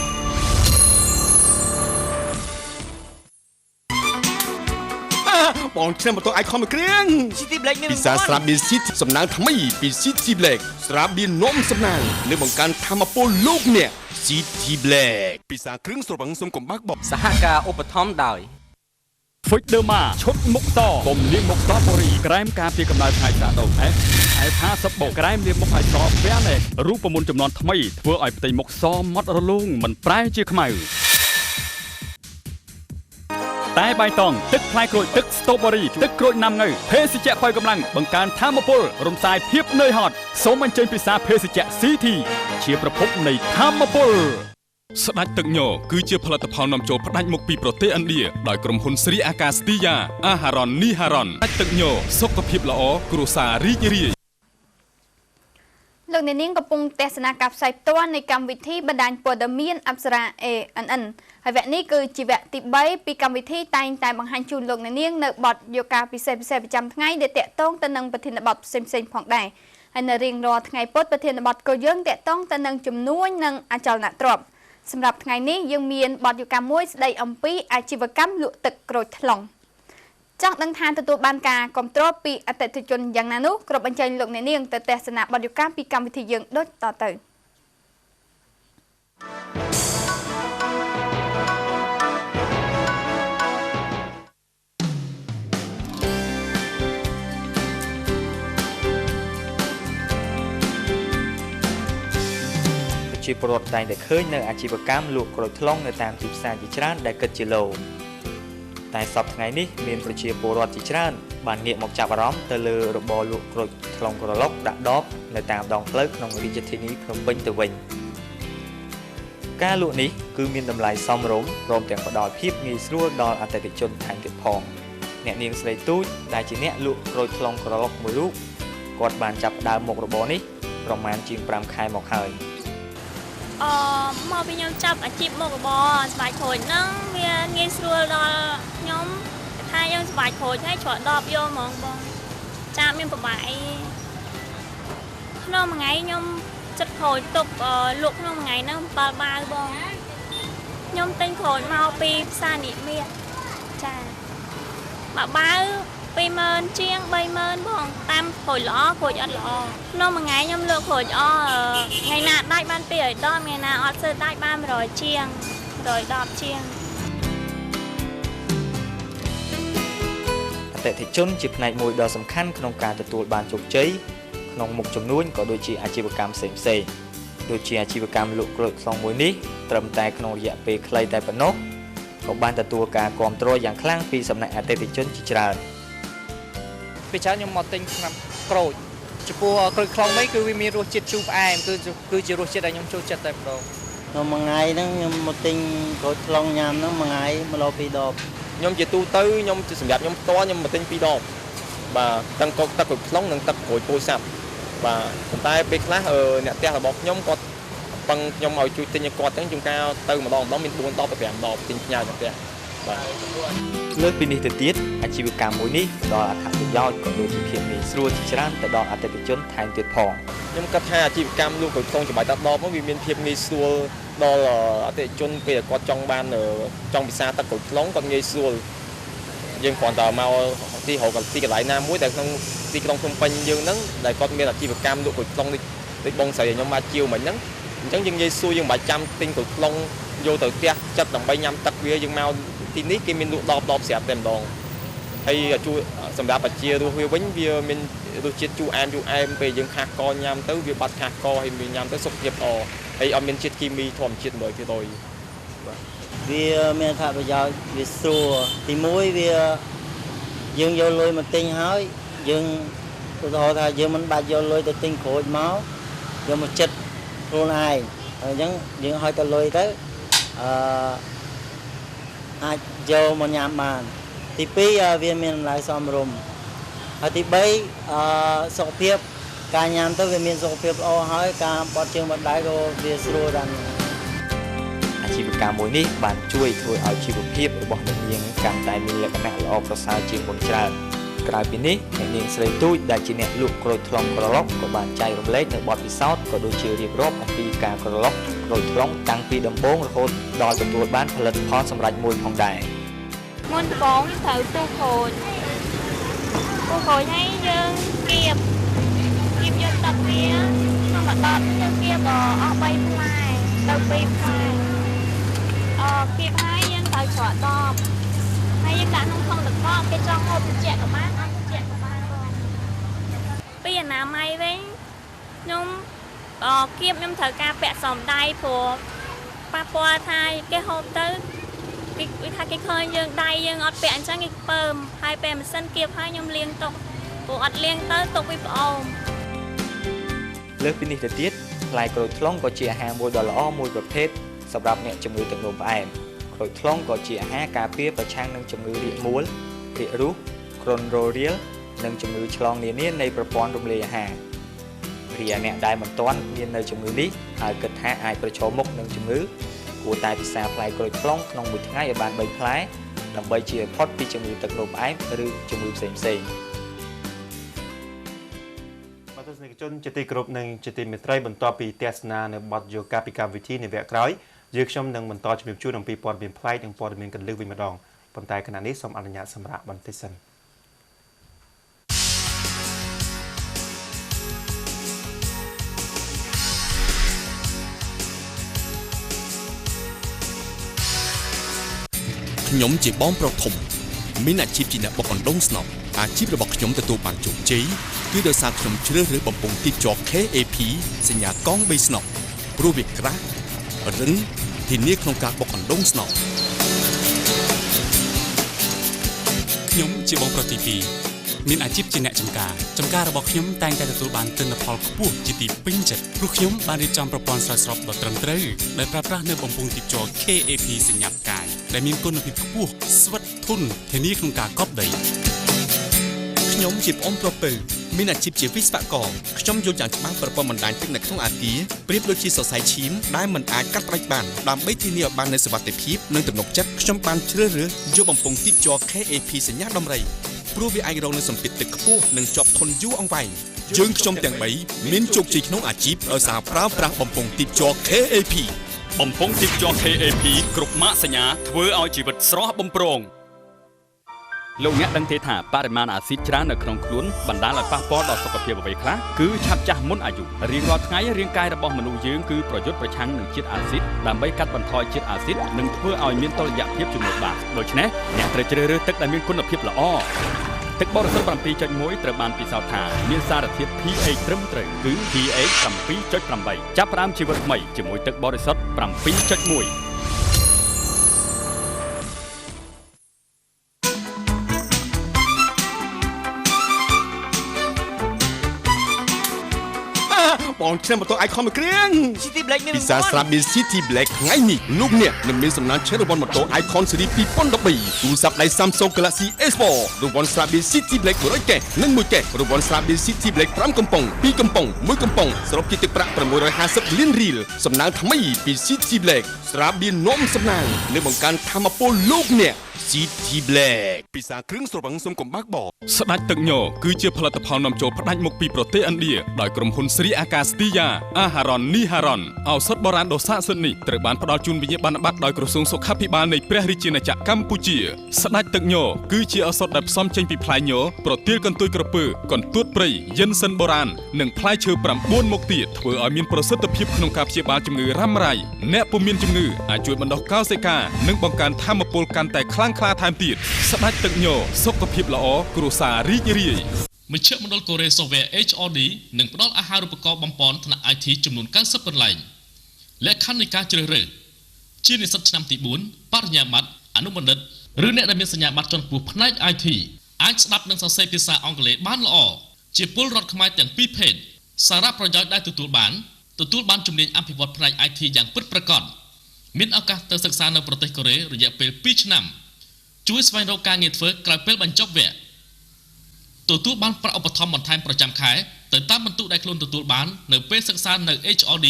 7.1 បងឆ្នាំបន្ទងអាចខំមួយគ្រឿង City Black មាន ពិសាស្រាបៀនស៊ីតសំណាងថ្មីពី City Black ស្រាបៀននំសំណាងលើបង្កើនធម៌ពលលោកអ្នក City Black ពិសាគ្រឿងស្រវឹងសុំកំបាក់បប សហការឧបត្ថម្ភដោយ Fixderma ឈុតមុខតកុំលាងមុខតបរីក្រែមការពារកម្ដៅថ្ងៃស្រាដុំF50 បូកក្រែមលាងមុខឲ្យសពវានេះរូបមន្តចំនួនថ្មីធ្វើឲ្យផ្ទៃមុខសម៉ត់រលោងមិនប្រែជាខ្មៅតែបៃតងទឹកផ្លែក្រូចទឹកស្ទ្រូប៊េរីទឹកក្រូចណាំងៅភេសជ្ជៈបើកម្លាំងបង្កើនធម៌ពលរំសាយភាពនឿយហត់សូមអញ្ជើញពិសាភេសជ្ជៈ CT ជាប្រភពនៃធម៌ពលស្ដេចទឹកញ័រគឺជាផលិតផលនាំចូលផ្ដាច់មុខពីប្រទេសឥណ្ឌាដោយក្រុមហ៊ុនស្រីអាកាស្ទីយ៉ាអាហារ៉ុននីហារ៉ុនស្ដេចទឹកញ័រសុខភាពល្អគ្រួសាររីករាយលោកអ្នកនាងកំពុងទស្សនាការផ្សាយផ្ទាល់នៃកម្មវិធីបណ្ដាញព័ត៌មានអប្សរា ANN ហើយវគ្គនេះគឺជាវគ្គទី3ពីកម្មវិធីតែងតែបង្ហាញជូនលោកអ្នកនាងនៅបទយោការពិសេសប្រចាំថ្ងៃដែលតាក់ទងទៅនឹងប្រធានបទផ្សេងៗផងដែរហើយនៅរៀងរាល់ថ្ងៃពុធប្រធានបទក៏យើងតាក់ទងទៅនឹងជំនួញនិងអចលនទ្រព្យសម្រាប់ថ្ងៃនេះយើងមានបទយោការមួយស្ដីអំពីអាជីវកម្មលក់ទឹកក្រូចថ្លុងចង់ដឹងថាទទួលបានការគ្រប់គ្រងពីអតិថិជនយ៉ាងណានោះគ្រប់អញ្ជើញលោកអ្នកនាងទៅទស្សនាបទយោការពីកម្មវិធីយើងដូចតទៅជាពលរដ្ឋតែងតែឃើញនៅអាជីវកម្មលក់ក្រូចថ្លុងនៅតាមទីផ្សារជាច្រើនដែលគិតជាឡូតែសប្តាហ៍ថ្ងៃនេះមានប្រជាពលរដ្ឋជាច្រើនបានងាកមកចាប់អារម្មណ៍ទៅលើរបរលក់ក្រូចថ្លុងក្រឡុកដាក់ដបនៅតាមដងផ្លូវក្នុងរាជធានីភ្នំពេញទៅវិញការលក់នេះគឺមានតម្លៃសមរម្យព្រមទាំងផ្ដល់ភាពងាយស្រួលដល់អតិថិជនថែមទៀតផងអ្នកនាងស្រីទូចដែលជាអ្នកលក់ក្រូចថ្លុងក្រឡុកមួយរូបគាត់បានចាប់ផ្ដើមមុខរបរនេះប្រមាណជាង5ខែមកហើយមកពីខ្ញុំចាប់អាជីពមុខរបរស្បែកក្រូចហ្នឹងវាងាយស្រួលដល់ខ្ញុំថាយើងស្បែកក្រូចហើយច្រកដបយកហ្មងបងចាមានប្របាយក្នុងមួយថ្ងៃខ្ញុំចិត្តក្រូចទុកលក់ក្នុងមួយថ្ងៃហ្នឹង7បាវបងខ្ញុំទិញក្រូចមកពីផ្សារនិមិត្តចាមួយបាវ20000ជាង30000បងតាមក្រូចល្អក្រូចអត់ល្អក្នុងមួយថ្ងៃខ្ញុំលក់ក្រូចថ្ងៃណាដាច់បាន200ដបថ្ងៃណាអត់សូវដាច់បាន100ជាង110ជាងអតិថិជនជាផ្នែកមួយដ៏សំខាន់ក្នុងការទទួលបានជោគជ័យក្នុងមុខជំនួញក៏ដូចជាអាជីវកម្មផ្សេងៗដូចជាអាជីវកម្មលក់ក្រូចថ្លុងមួយនេះត្រឹមតែក្នុងរយៈពេលខ្លីតែប៉ុណ្ណោះក៏បានទទួលការគាំទ្រយ៉ាងខ្លាំងពីសំណាក់អតិថិជនជាច្រើនពីច្រើនខ្ញុំមកទិញឆ្នាំក្រូចចំពោះក្រូចថ្លុងនេះគឺវាមានរសជាតិជូរផ្អែមគឺជារសជាតិដែលខ្ញុំចូលចិត្តតែម្ដងក្នុងមួយថ្ងៃហ្នឹងខ្ញុំមកទិញក្រូចថ្លុងញ៉ាំហ្នឹងមួយថ្ងៃ1 2ដបខ្ញុំជាទូទៅខ្ញុំសម្រាប់ខ្ញុំផ្ទាល់ខ្ញុំមកទិញ2ដបបាទទាំងទឹកក្រូចថ្លុងនិងទឹកក្រូចពោធិ៍សាត់បាទប៉ុន្តែពេលខ្លះអ្នកផ្ទះរបស់ខ្ញុំគាត់ពឹងខ្ញុំឲ្យជួយទិញឲ្យគាត់អញ្ចឹងជួនកាលទៅម្ដងមាន4ដបទៅ5ដបទិញផ្ញើទៅផ្ទះបាទលើសពីនេះទៅទៀតអាជីវកម្មមួយនេះផ្ដល់អត្ថប្រយោជន៍ក៏ដូចជាភាពងាយស្រួលជាច្រើនទៅដល់អតិថិជនថែមទៀតផងខ្ញុំគិតថាអាជីវកម្មលក់ក្រូចថ្លុងចំបាយតាដបមកវាមានភាពងាយស្រួលដល់អតិថិជនពេលគាត់ចង់បានចង់ពិសាទឹកក្រូចថ្លុងគាត់ងាយស្រួលយើងគ្រាន់តែមកទីរកទីកន្លែងណាមួយដែលក្នុងទីក្រុងភ្នំពេញយើងហ្នឹងដែលគាត់មានអាជីវកម្មលក់ក្រូចថ្លុងដូចបងស្រីខ្ញុំមកជាវមិញហ្នឹងអញ្ចឹងយើងងាយស្រួលយើងមិនបាច់ចាំទិញក្រូចថ្លុងយកទៅផ្ទះចិត្តដើម្បីញ៉ាំទឹកវាយើងមកទីនេះគេមានលក់ដបស្រាប់តែម្ដងហើយជួយសម្រាប់ប្រជារស់វាវិញវាមានរសជាតិជូរអែមពេលយើងខាស់កញ៉ាំទៅវាបាត់ខាស់កហើយវាញ៉ាំទៅសុខភាពល្អហើយអត់មានជាតិគីមីធម្មជាតិ100%បាទវាមានអត្ថប្រយោជន៍វាស្រួលទី1វាយើងយកលុយមកទិញហើយយើងឧទាហរណ៍ថាយើងមិនបាច់យកលុយទៅទិញក្រូចមកយកមកចិត្តខ្លួនឯងហើយអញ្ចឹងយើងឲ្យតែលុយទៅអាចយកមកញ៉ាំបានទី2វាមានតម្លៃសមរម្យហើយទី3សុខភាពការញ៉ាំទៅវាមានសុខភាពល្អហើយការបត់ជើងបត់ដៃក៏វាស្រួលដែរអាជីវកម្មមួយនេះបានជួយធ្វើឲ្យជីវភាពរបស់អ្នកនាងកាន់តែមានលក្ខណៈល្អប្រសើរជាងមុនច្រើនក្រៅពីនេះអ្នកនាងស្រីទូចដែលជាអ្នកលក់ក្រូចថ្លុងក្រឡុកក៏បានចែករំលែកនៅបទពិសោធន៍ក៏ដូចជារៀបរាប់អំពីការក្រឡុកក្រូចថ្លុងតាំងពីដំបូងរហូតដល់ទទួលបានផលិតផលសម្រេចមួយផងដែរមុនដំបូងត្រូវទះក្រូច ពូក្រូចហើយយើងគៀបយកទឹកវាក្នុងបន្ទាប់យើងគៀបអស់3ផ្លែទៅ2ផ្លែគៀបហើយយើងត្រូវច្រកដបហើយយើងដាក់ក្នុងធុងទឹកកកគេចង់ហូបត្រជាក់ក៏បានអត់ត្រជាក់ក៏បានបងពីអនាម័យវិញខ្ញុំគៀបខ្ញុំត្រូវការពាក់សំដៃព្រោះប៉ះពាល់ថាគេហូបទៅគេថាគេឃើញយើងដៃយើងអត់ពាក់អញ្ចឹងគេពើមហើយពេលម៉ាស៊ីនគៀបហើយខ្ញុំលាងទុកព្រោះអត់លាងទៅទុកវាផ្អូមលើសពីនេះទៅទៀតផ្លែក្រូចថ្លុងក៏ជាអាហារមួយដ៏ល្អមួយប្រភេទសម្រាប់អ្នកជំងឺទឹកនោមផ្អែមក្រូចថ្លុងក៏ជាអាហារការពារប្រឆាំងនឹងជំងឺរាគមួលរាគរូសគ្រុនរោរៀលនិងជំងឺឆ្លងនានានៃប្រព័ន្ធរំលាយអាហាររីឯអ្នកដែលមិនទាន់មាននៅជំងឺនេះហើយគិតថាអាចប្រឈមមុខនឹងជំងឺគួរតែពិសាផ្លែក្រូចថ្លុងក្នុងមួយថ្ងៃឲ្យបាន3ផ្លែដើម្បីជៀសផុតពីជំងឺទឹកនោមផ្អែមឬជំងឺផ្សេងៗបាទទស្សនិកជនជាទីគោរពនិងជាទីមេត្រីបន្ទាប់ពីទស្សនានៅបទយោកាពីកម្មវិធីនៃវគ្គក្រោយយើងខ្ញុំនឹងបន្តជម្រាបជូនអំពីព័ត៌មានប្លែកនិងព័ត៌មានកន្លឹះវិញម្ដងប៉ុន្តែខណៈនេះសូមអនុញ្ញាតសម្រាប់បន្តិចសិនខ្ញុំជាបងប្រុសធំមានអាជីពជាអ្នកបុកអណ្ដូងស្នោអាជីពរបស់ខ្ញុំទទួលបានជោគជ័យគឺដោយសារខ្ញុំជ្រើសរើសបំពង់ទីជាប់ KAP សញ្ញាកង់3ស្នោព្រោះវាក្រាស់រឹងធានាក្នុងការបុកអណ្ដូងស្នោខ្ញុំជាបងប្រុសទី2មានអាជីពជាអ្នកចម្ការរបស់ខ្ញុំតែងតែទទួលបានទិន្នផលខ្ពស់ជាទីពេញចិត្តព្រោះខ្ញុំបានរៀបចំប្រព័ន្ធស្រោចស្រពដ៏ត្រឹមត្រូវដោយប្រើប្រាស់នៅបំពង់ទីជាប់ KAP សញ្ញាផ្កាយដែលមានគុណភាពខ្ពស់ស្វិតធន់ធានាក្នុងការកប់ដីខ្ញុំជាប្អូនប្រុសពៅមានអាជីពជាវិស្វករខ្ញុំយល់យ៉ាងច្បាស់ប្រព័ន្ធបណ្ដាញទឹកនៅក្នុងអាគារប្រៀបដូចជាសរសៃឈាមដែលមិនអាចកាត់ផ្តាច់បានដើម្បីធានាឲ្យបាននូវសុវត្ថិភាពនិងទំនុកចិត្តខ្ញុំបានជ្រើសរើសយកបំពង់ទីជាប់ KAP សញ្ញាដំរីព្រោះវាអាចរងនឹងសម្ពាធទឹកខ្ពស់និងជាប់ធន់យូរអង្វែងយើងខ្ញុំទាំង3មានជោគជ័យក្នុងអាជីពដោយសារប្រើប្រាស់បំពង់ទីជាប់ KAP បំពង់ទីជាប់ KAP គ្រប់ម៉ាកសញ្ញាធ្វើឲ្យជីវិតស្រស់បំព្រងលោកអ្នកដឹងទេថាបរិមាណអាស៊ីតច្រើននៅក្នុងខ្លួនបណ្ដាលឲ្យប៉ះពាល់ដល់សុខភាពអ្វីខ្លះគឺឆាប់ចាស់មុនអាយុរៀងរាល់ថ្ងៃរាងកាយរបស់មនុស្សយើងគឺប្រយុទ្ធប្រឆាំងនឹងជាតិអាស៊ីតដើម្បីកាត់បន្ថយជាតិអាស៊ីតនិងធ្វើឲ្យមានតុល្យភាពជាមួយបាសដូច្នេះអ្នកត្រូវជ្រើសរើសទឹកដែលមានគុណភាពល្អទឹកបរិសុទ្ធ 7.1 ត្រូវបានពិសោធន៍ថាមានសារធាតុ pH ត្រឹមត្រូវគឺ pH 7.8 ចាប់ផ្ដើមជីវិតថ្មីជាមួយទឹកបរិសុទ្ធ 7.1បងខ្ញុំបន្ទោអាយខំមកគ្រៀង City Black មានពិសាស្រាប់មាន City Black ថ្ងៃនេះលោកអ្នកនឹងមានសំណាងឈ្នះរង្វាន់ម៉ូតូ Icon Series 2013ទូរស័ព្ទដៃ Samsung Galaxy S4 រង្វាន់ស្រាបៀរ City Black 100កេសនិង1កេសរង្វាន់ស្រាបៀរ City Black 5កំប៉ុង2កំប៉ុង1កំប៉ុងសរុបជាទឹកប្រាក់650លានរៀលសំណាងថ្មីពី City Black ស្រាបៀរនាំសំណាងនិងបង្កើនថាមពលលោកអ្នក City Black ពិសាគ្រឿងស្រវឹងសុំកំបាក់បស្ដេចទឹកញគឺជាផលិតផលនាំចូលផ្ដាច់មុខពីប្រទេសឥណ្ឌាដោយក្រុមហ៊ុនស្រីអាកាសទីយ៉ាអាហារ៉ុននីហារ៉ុនឱសថបុរាណដ៏ស័ក្តិសិទ្ធិនេះត្រូវបានផ្ដល់ជូនវិញ្ញាបនបត្រដោយក្រសួងសុខាភិបាលនៃព្រះរាជាណាចក្រកម្ពុជាស្ដេចទឹកញគឺជាឱសថដែលផ្សំចេញពីផ្លែញប្រទាលកន្ទុយក្រពើកន្ទួតព្រៃយិនសិនបុរាណនិងផ្លែឈើ9មុខទៀតធ្វើឲ្យមានប្រសិទ្ធភាពក្នុងការព្យាបាលជំងឺរ៉ាំរ៉ៃអ្នកពុំមានជំងឺអាចជួយបណ្ដុះកោសិកានិងបង្កើនថាមពលកាន់តែខ្លាំងក្លាថែមទៀតស្ដេចទឹកញសុខភាពល្អគ្រួសាររីករាយមជ្ឈមណ្ឌលកូរ៉េ Software HRD នឹងផ្ដល់អាហារូបករណ៍បំពន់ថ្នាក់ IT ចំនួន90កន្លែងលក្ខខណ្ឌនៃការជ្រើសរើសជានិស្សិតឆ្នាំទី4បរិញ្ញាបត្រអនុបណ្ឌិតឬអ្នកដែលមានសញ្ញាបត្រជាន់ខ្ពស់ផ្នែក IT អាចស្ដាប់និងសរសេរភាសាអង់គ្លេសបានល្អជាពលរដ្ឋខ្មែរទាំងពីរភេទសារៈប្រយោជន៍ដែលទទួលបានជំនាញអភិវឌ្ឍផ្នែក IT យ៉ាងពិតប្រាកដមានឱកាសទៅសិក្សានៅប្រទេសកូរ៉េរយៈពេល2ឆ្នាំជួយស្វែងរកការងារធ្វើក្រោយពេលបញ្ចប់វគ្គទទួលបានប្រាក់ឧបត្ថម្ភបន្ថែមប្រចាំខែទៅតាមបន្ទុកដែលខ្លួនទទួលបាននៅពេលសិក្សានៅ HRD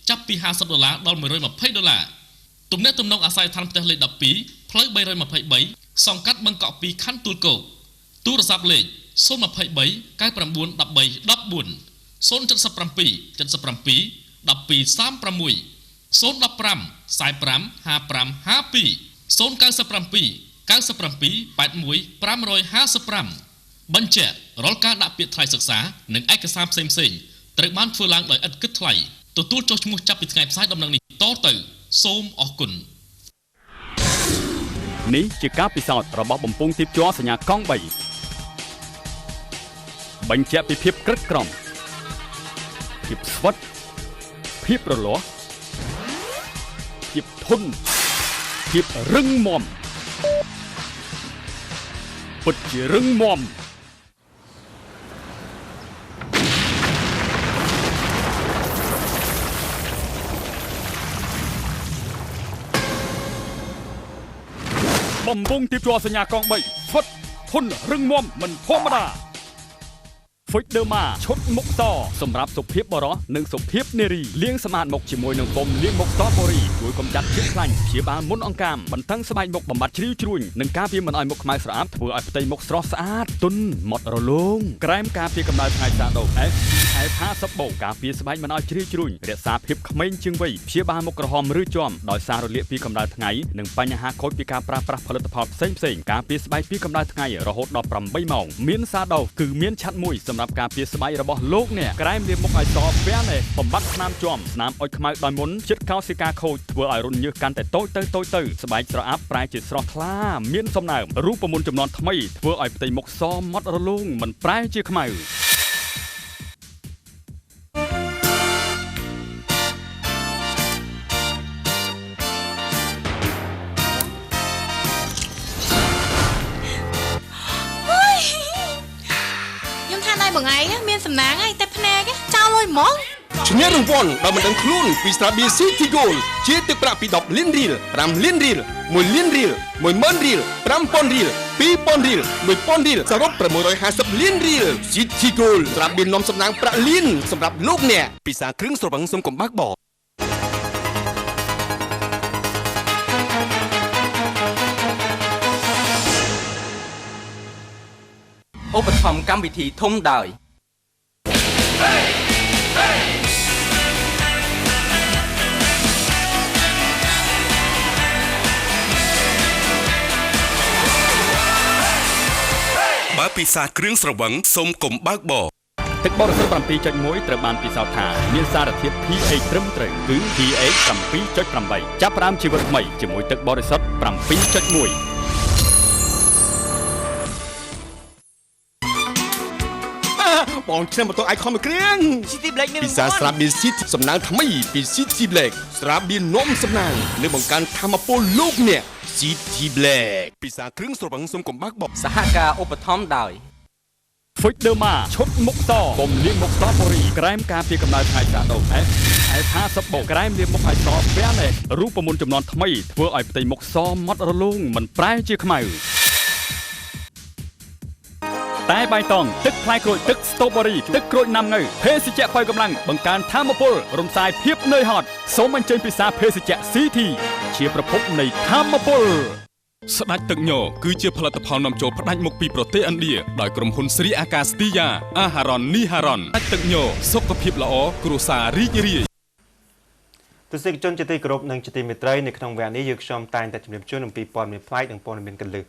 ចាប់ពី$50ដល់$120ទំនាក់ទំនងអាស័យដ្ឋានផ្ទះលេខ12ផ្លូវ323សង្កាត់បឹងកក់2ខណ្ឌទួលគោកទូរស័ព្ទលេខ023 99 13 14 077 77 12 36 015 45 55 52 097 97 81 555 បញ្ជាក់រាល់ការដាក់ពាក្យថ្លៃសិក្សានិងឯកសារផ្សេងៗត្រូវបានធ្វើឡើងដោយឥតគិតថ្លៃទទួលចុះឈ្មោះចាប់ពីថ្ងៃផ្សាយដំណឹងនេះតទៅសូមអរគុណនេះជាការពិសោធន៍របស់បំពង់ទីភ្ជាប់សញ្ញាកង់3បញ្ជាក់ពីភាពក្រឹតក្រមភាពស្វិតភាពរលាស់ភាពធន់ភាពរឹងមាំពិតជារឹងមាំបំពង់ទីភ្ជាប់សញ្ញាកង់3ស្វិតធន់រឹងមាំមិនធម្មតា Fiderma ឈុតមុខសសម្រាប់សុភាពបរិសុទ្ធនិងសុភាពនារីលាងសម្អាតមុខជាមួយនឹងពុម្ពលាងមុខសបូរីជួយកម្ចាត់ជាតិខ្លាញ់ព្យាបាលមុនអង្កាមបន្តឹងស្បែកមុខបំបត្តិជ្រីវជ្រួញនិងការពារមិនឲ្យមុខខ្មៅស្រអាប់ធ្វើឲ្យផ្ទៃមុខស្រស់ស្អាតទន់ម៉ត់រលោងក្រែមការពារកម្ដៅថ្ងៃសាដូ F50 បូការពារស្បែកមិនឲ្យជ្រីវជ្រួញរក្សាភាពក្មេងជាងវ័យព្យាបាលមុខក្រហមឬជាំដោយសាររលាកពីកម្ដៅថ្ងៃនិងបញ្ហាខូចពីការប្រើប្រាស់ផលិតផលផ្សេងៗការពារស្បែកពីកម្ដៅថ្ងៃរហូតដល់8ម៉ោងមានសាដូគឺមានឆាត់មួយសម្រាប់ការពារស្បែករបស់លោកអ្នកក្រែមលាបមុខឲ្យសពាណេបំបត្តិស្នាមជាំស្នាមអុចខ្មៅដោយមុនចិត្តកោសិកាខូចធ្វើឲ្យរន្ធញើសកាន់តែតូចទៅស្បែកស្រអាប់ប្រែជាស្រស់ថ្លាមានសំណើមរូបមន្តចំនួនថ្មីធ្វើឲ្យផ្ទៃមុខសម៉ត់រលោងមិនប្រែជាខ្មៅមួយថ្ងៃមានសំណាងហើយតែភ្នែកចោលលុយហ្មងឈ្នះរង្វាន់ដោយមិនដឹងខ្លួនពី Strabi City Gold ជាទឹកប្រាក់ពី10លានរៀល5លានរៀល1លានរៀល10000រៀល5000រៀល2000រៀល1000រៀលសរុប650លានរៀល City Gold ត្រាប់មាននំសំណាងប្រាក់លានសម្រាប់លោកអ្នកពិសាគ្រឿងស្រវឹងសុំកំបាក់បឧបត្ថម្ភកម្មវិធីធំដោយបើពិសាគ្រឿងស្រវឹងសូមកុំបើកបរទឹកបរិសុទ្ធ 7.1 ត្រូវបានពិសោធន៍ថាមានសារធាតុ pH ត្រឹមត្រូវគឺ pH 7.8 ចាប់ផ្ដើមជីវិតថ្មីជាមួយទឹកបរិសុទ្ធ 7.1បងឆ្នាំបន្ទោអាយខំមួយគ្រឿង City Black មាន ពិសាស្រាប៊ីន City សំណាងថ្មីពី City Black ស្រាប៊ីននំសំណាងនៅបង្កើនធម៌ពលលោកអ្នក City Black ពិសាគ្រឿងស្រវឹងសុំកំបាក់បបសហការឧបត្ថម្ភដោយ Fiderma ឈុតមុខសពុម្ពលាងមុខសបូរីក្រែមការពារកម្ដៅថ្ងៃសាដូ F50 បូក្រែមលាងមុខឲ្យសពាណេរូបមន្តចំនួនថ្មីធ្វើឲ្យផ្ទៃមុខសម៉ត់រលោងមិនប្រែជាខ្មៅតែបៃតងទឹកផ្លែក្រូចទឹកស្ទ្រូប៊េរីទឹកក្រូចណាំងៅភេសជ្ជៈបើកម្លាំងបង្កើនធម៌ពលរំសាយភាពនឿយហត់សូមអញ្ជើញពិសាភេសជ្ជៈ CT ជាប្រភពនៃធម៌ពលស្ដេចទឹកញ័រគឺជាផលិតផលនាំចូលផ្ដាច់មុខពីប្រទេសឥណ្ឌាដោយក្រុមហ៊ុនស្រីអាកាស្ទីយ៉ាអាហារ៉ុននីហារ៉ុនស្ដេចទឹកញ័រសុខភាពល្អគ្រួសាររីករាយទស្សនិកជនជាទីគោរពនិងជាទីមេត្រីនៅក្នុងវគ្គនេះយើងខ្ញុំតែងតែជម្រាបជូនអំពីព័ត៌មានប្លែកនិងព័ត៌មានកន្លឹះ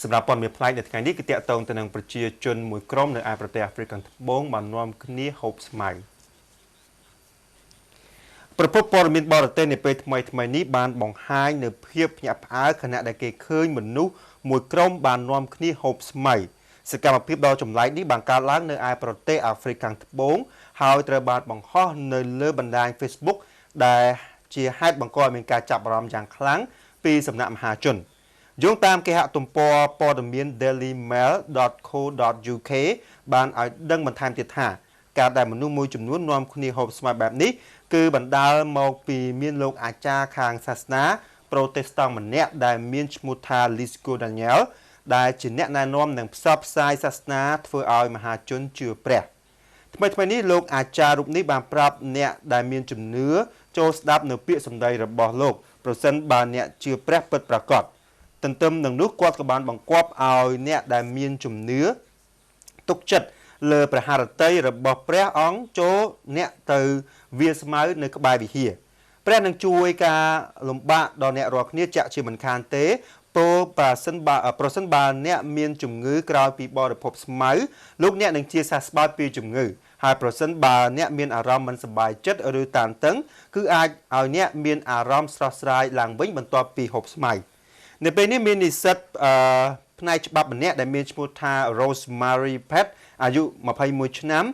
សម្រាប់ព័ត៌មានប្លែកនៅថ្ងៃនេះគឺតាក់ទងទៅនឹងប្រជាជនមួយក្រុមនៅឯប្រទេសអាហ្វ្រិកខាងត្បូងបាននាំគ្នាហូបស្មៅប្រពន្ធព័ត៌មានបរទេសនៅពេលថ្មីនេះបានបង្ហាញនៅភាពភ្ញាក់ផ្អើលខណៈដែលគេឃើញមនុស្សមួយក្រុមបាននាំគ្នាហូបស្មៅសកម្មភាពដ៏ចម្លែកនេះបានកើតឡើងនៅឯប្រទេសអាហ្វ្រិកខាងត្បូងហើយត្រូវបានបង្ហោះនៅលើបណ្ដាញ Facebook ដែលជាហេតុបង្កឲ្យមានការចាប់អារម្មណ៍យ៉ាងខ្លាំងពីសំណាក់មហាជនយោងតាមគេហទំព័រព័ត៌មាន dailymail.co.uk បានឲ្យដឹងបន្ថែមទៀតថាការដែលមនុស្សមួយចំនួននាំគ្នាហូបស្មៅបែបនេះគឺបណ្ដាលមកពីមានលោកអាចារ្យខាងសាសនាប្រូតេស្តង់ម្នាក់ដែលមានឈ្មោះថា Lisco Daniel ដែលជាអ្នកណែនាំនិងផ្សព្វផ្សាយសាសនាធ្វើឲ្យមហាជនជឿព្រះថ្មីនេះលោកអាចារ្យរូបនេះបានប្រាប់អ្នកដែលមានជំនឿចូលស្ដាប់នៅពាក្យសម្ដីរបស់លោកប្រសិនបើអ្នកជឿព្រះពិតប្រាកដទន្ទឹមនឹងនោះគាត់ក៏បានបង្គាប់ឲ្យអ្នកដែលមានជំនឿទុកចិត្តលើព្រះハរតីរបស់ព្រះអង្គចូលអ្នកទៅវាស្មៅនៅក្បែរវិហារព្រះនឹងជួយការលំបាកដល់អ្នករាល់គ្នាចាក់ជាមិនខានទេ ប្រសិនបើអ្នកមានជំងឺក្រោយពីបរិភោគស្មៅលោកអ្នកនឹងជាសះស្បើយពីជំងឺហើយប្រសិនបើអ្នកមានអារម្មណ៍មិនសប្បាយចិត្តឬតានតឹងគឺអាចឲ្យអ្នកមានអារម្មណ៍ស្រស់ស្រាយឡើងវិញបន្ទាប់ពីហូបស្មៅនៅពេលនេះមាននិស្សិតផ្នែកច្បាប់ម្នាក់ដែលមានឈ្មោះថា Rosemary Pett អាយុ21ឆ្នាំ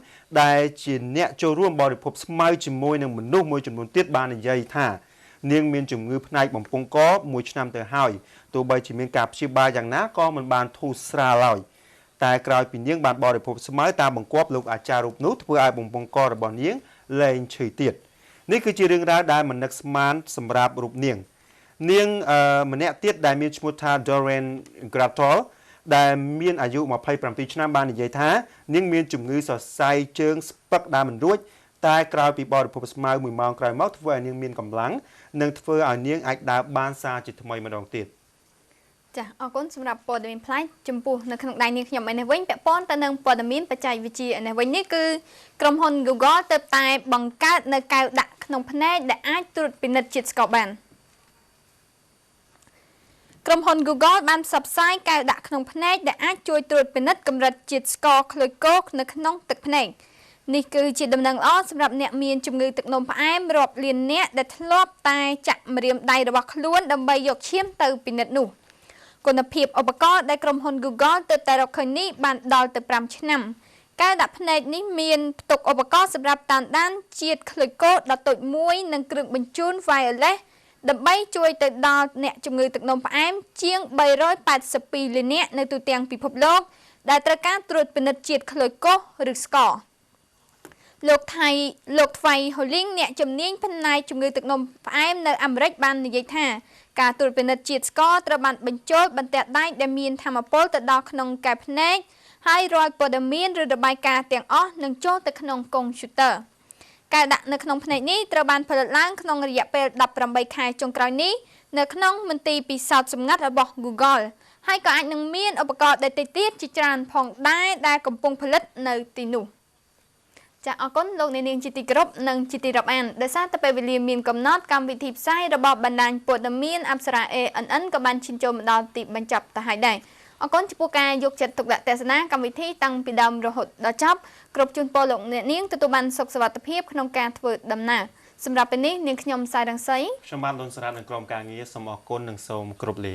ដែលជាអ្នកចូលរួមបរិភោគស្មៅជាមួយនឹងមនុស្សមួយចំនួនទៀតបាននិយាយថានាងមានជំងឺផ្នែកបំពង់កមួយឆ្នាំទៅហើយទោះបីជាមានការព្យាបាលយ៉ាងណាក៏មិនបានធូរស្រាលឡើយតែក្រោយពីនាងបានបរិភោគស្មៅតាមបង្គាប់លោកអាចារ្យរូបនោះធ្វើឲ្យបំពង់ករបស់នាងលែងឈឺទៀតនេះគឺជារឿងរ៉ាវដែលមិននឹកស្មានសម្រាប់រូបនាងម្នាក់ទៀតដែលមានឈ្មោះថា Doreen Gratol ដែលមានអាយុ27ឆ្នាំបាននិយាយថានាងមានជំងឺសរសៃជើងស្ពឹកដែលមិនរួចតែក្រោយពីបរិភោគស្មៅ1ម៉ោងក្រោយមកធ្វើឲ្យនាងមានកម្លាំងនិងធ្វើឲ្យនាងអាចដើរបានសារជាថ្មីម្ដងទៀតចាអរគុណសម្រាប់ព័ត៌មានផ្លាច់ចំពោះនៅក្នុងដៃនាងខ្ញុំឯនេះវិញពាក់ព័ន្ធទៅនឹងព័ត៌មានបច្ចេកវិទ្យាឯនេះវិញនេះគឺក្រុមហ៊ុន Google ទើបតែបង្កើតនៅកែវដាក់ក្នុងភ្នែកដែលអាចត្រួតពិនិត្យជាតិស្ករបានក្រុមហ៊ុន Google បានផ្សព្វផ្សាយកែវដាក់ក្នុងភ្នែកដែលអាចជួយត្រួតពិនិត្យកម្រិតជាតិស្ករក្លូកូសនៅក្នុងទឹកភ្នែកនេះគឺជាដំណឹងល្អសម្រាប់អ្នកមានជំងឺទឹកនោមផ្អែមរាប់លានអ្នកដែលធ្លាប់តែចាក់ម្រាមដៃរបស់ខ្លួនដើម្បីយកឈាមទៅពិនិត្យនោះគុណភាពឧបករណ៍ដែលក្រុមហ៊ុន Google ទើបតែរកឃើញនេះបានដល់ទៅ5ឆ្នាំកែវដាក់ភ្នែកនេះមានផ្ទុកឧបករណ៍សម្រាប់តាមដានជាតិក្លូកូសដ៏តូចមួយនិងគ្រឿងបញ្ជូន wireless ដើម្បីជួយទៅដល់អ្នកជំងឺទឹកនោមផ្អែមជាង382លាននាក់នៅទូទាំងពិភពលោកដែលត្រូវការត្រួតពិនិត្យជាតិក្លូកូសឬស្ករលោកថ្វីហូលីងអ្នកជំនាញផ្នែកជំងឺទឹកនោមផ្អែមនៅអាមេរិកបាននិយាយថាការត្រួតពិនិត្យជាតិស្ករត្រូវបានបញ្ចូលបន្ទះដែកដែលមានថាមពលទៅដល់ក្នុងកែវភ្នែកហើយរាល់ព័ត៌មានឬរបាយការណ៍ទាំងអស់នឹងចូលទៅក្នុងកុំព្យូទ័រការដាក់នៅក្នុងភ្នែកនេះត្រូវបានផលិតឡើងក្នុងរយៈពេល18ខែចុងក្រោយនេះនៅក្នុងមន្ទីរពិសោធន៍សម្ងាត់របស់ Google ហើយក៏អាចនឹងមានឧបករណ៍ដទៃទៀតជាច្រើនផងដែរដែលកំពុងផលិតនៅទីនោះចាអរគុណលោកអ្នកនាងជាទីគោរពនិងជាទីរាប់អានដោយសារតែពេលវេលាមានកំណត់កម្មវិធីផ្សាយរបស់បណ្ដាញព័ត៌មានអប្សរា ANN ក៏បានឈានចូលមកដល់ទីបញ្ចប់ទៅហើយដែរអរគុណចំពោះការយកចិត្តទុកដាក់ទស្សនាកម្មវិធីតាំងពីដើមរហូតដល់ចប់គ្រប់ជូនពរលោកអ្នកនាងទទួលបានសុខសុវត្ថិភាពក្នុងការធ្វើដំណើរសម្រាប់ពេលនេះនាងខ្ញុំសាយរងសីខ្ញុំបានលន់សារ៉ាត់នៅក្រុមការងារសូមអរគុណនិងសូមគោរពលា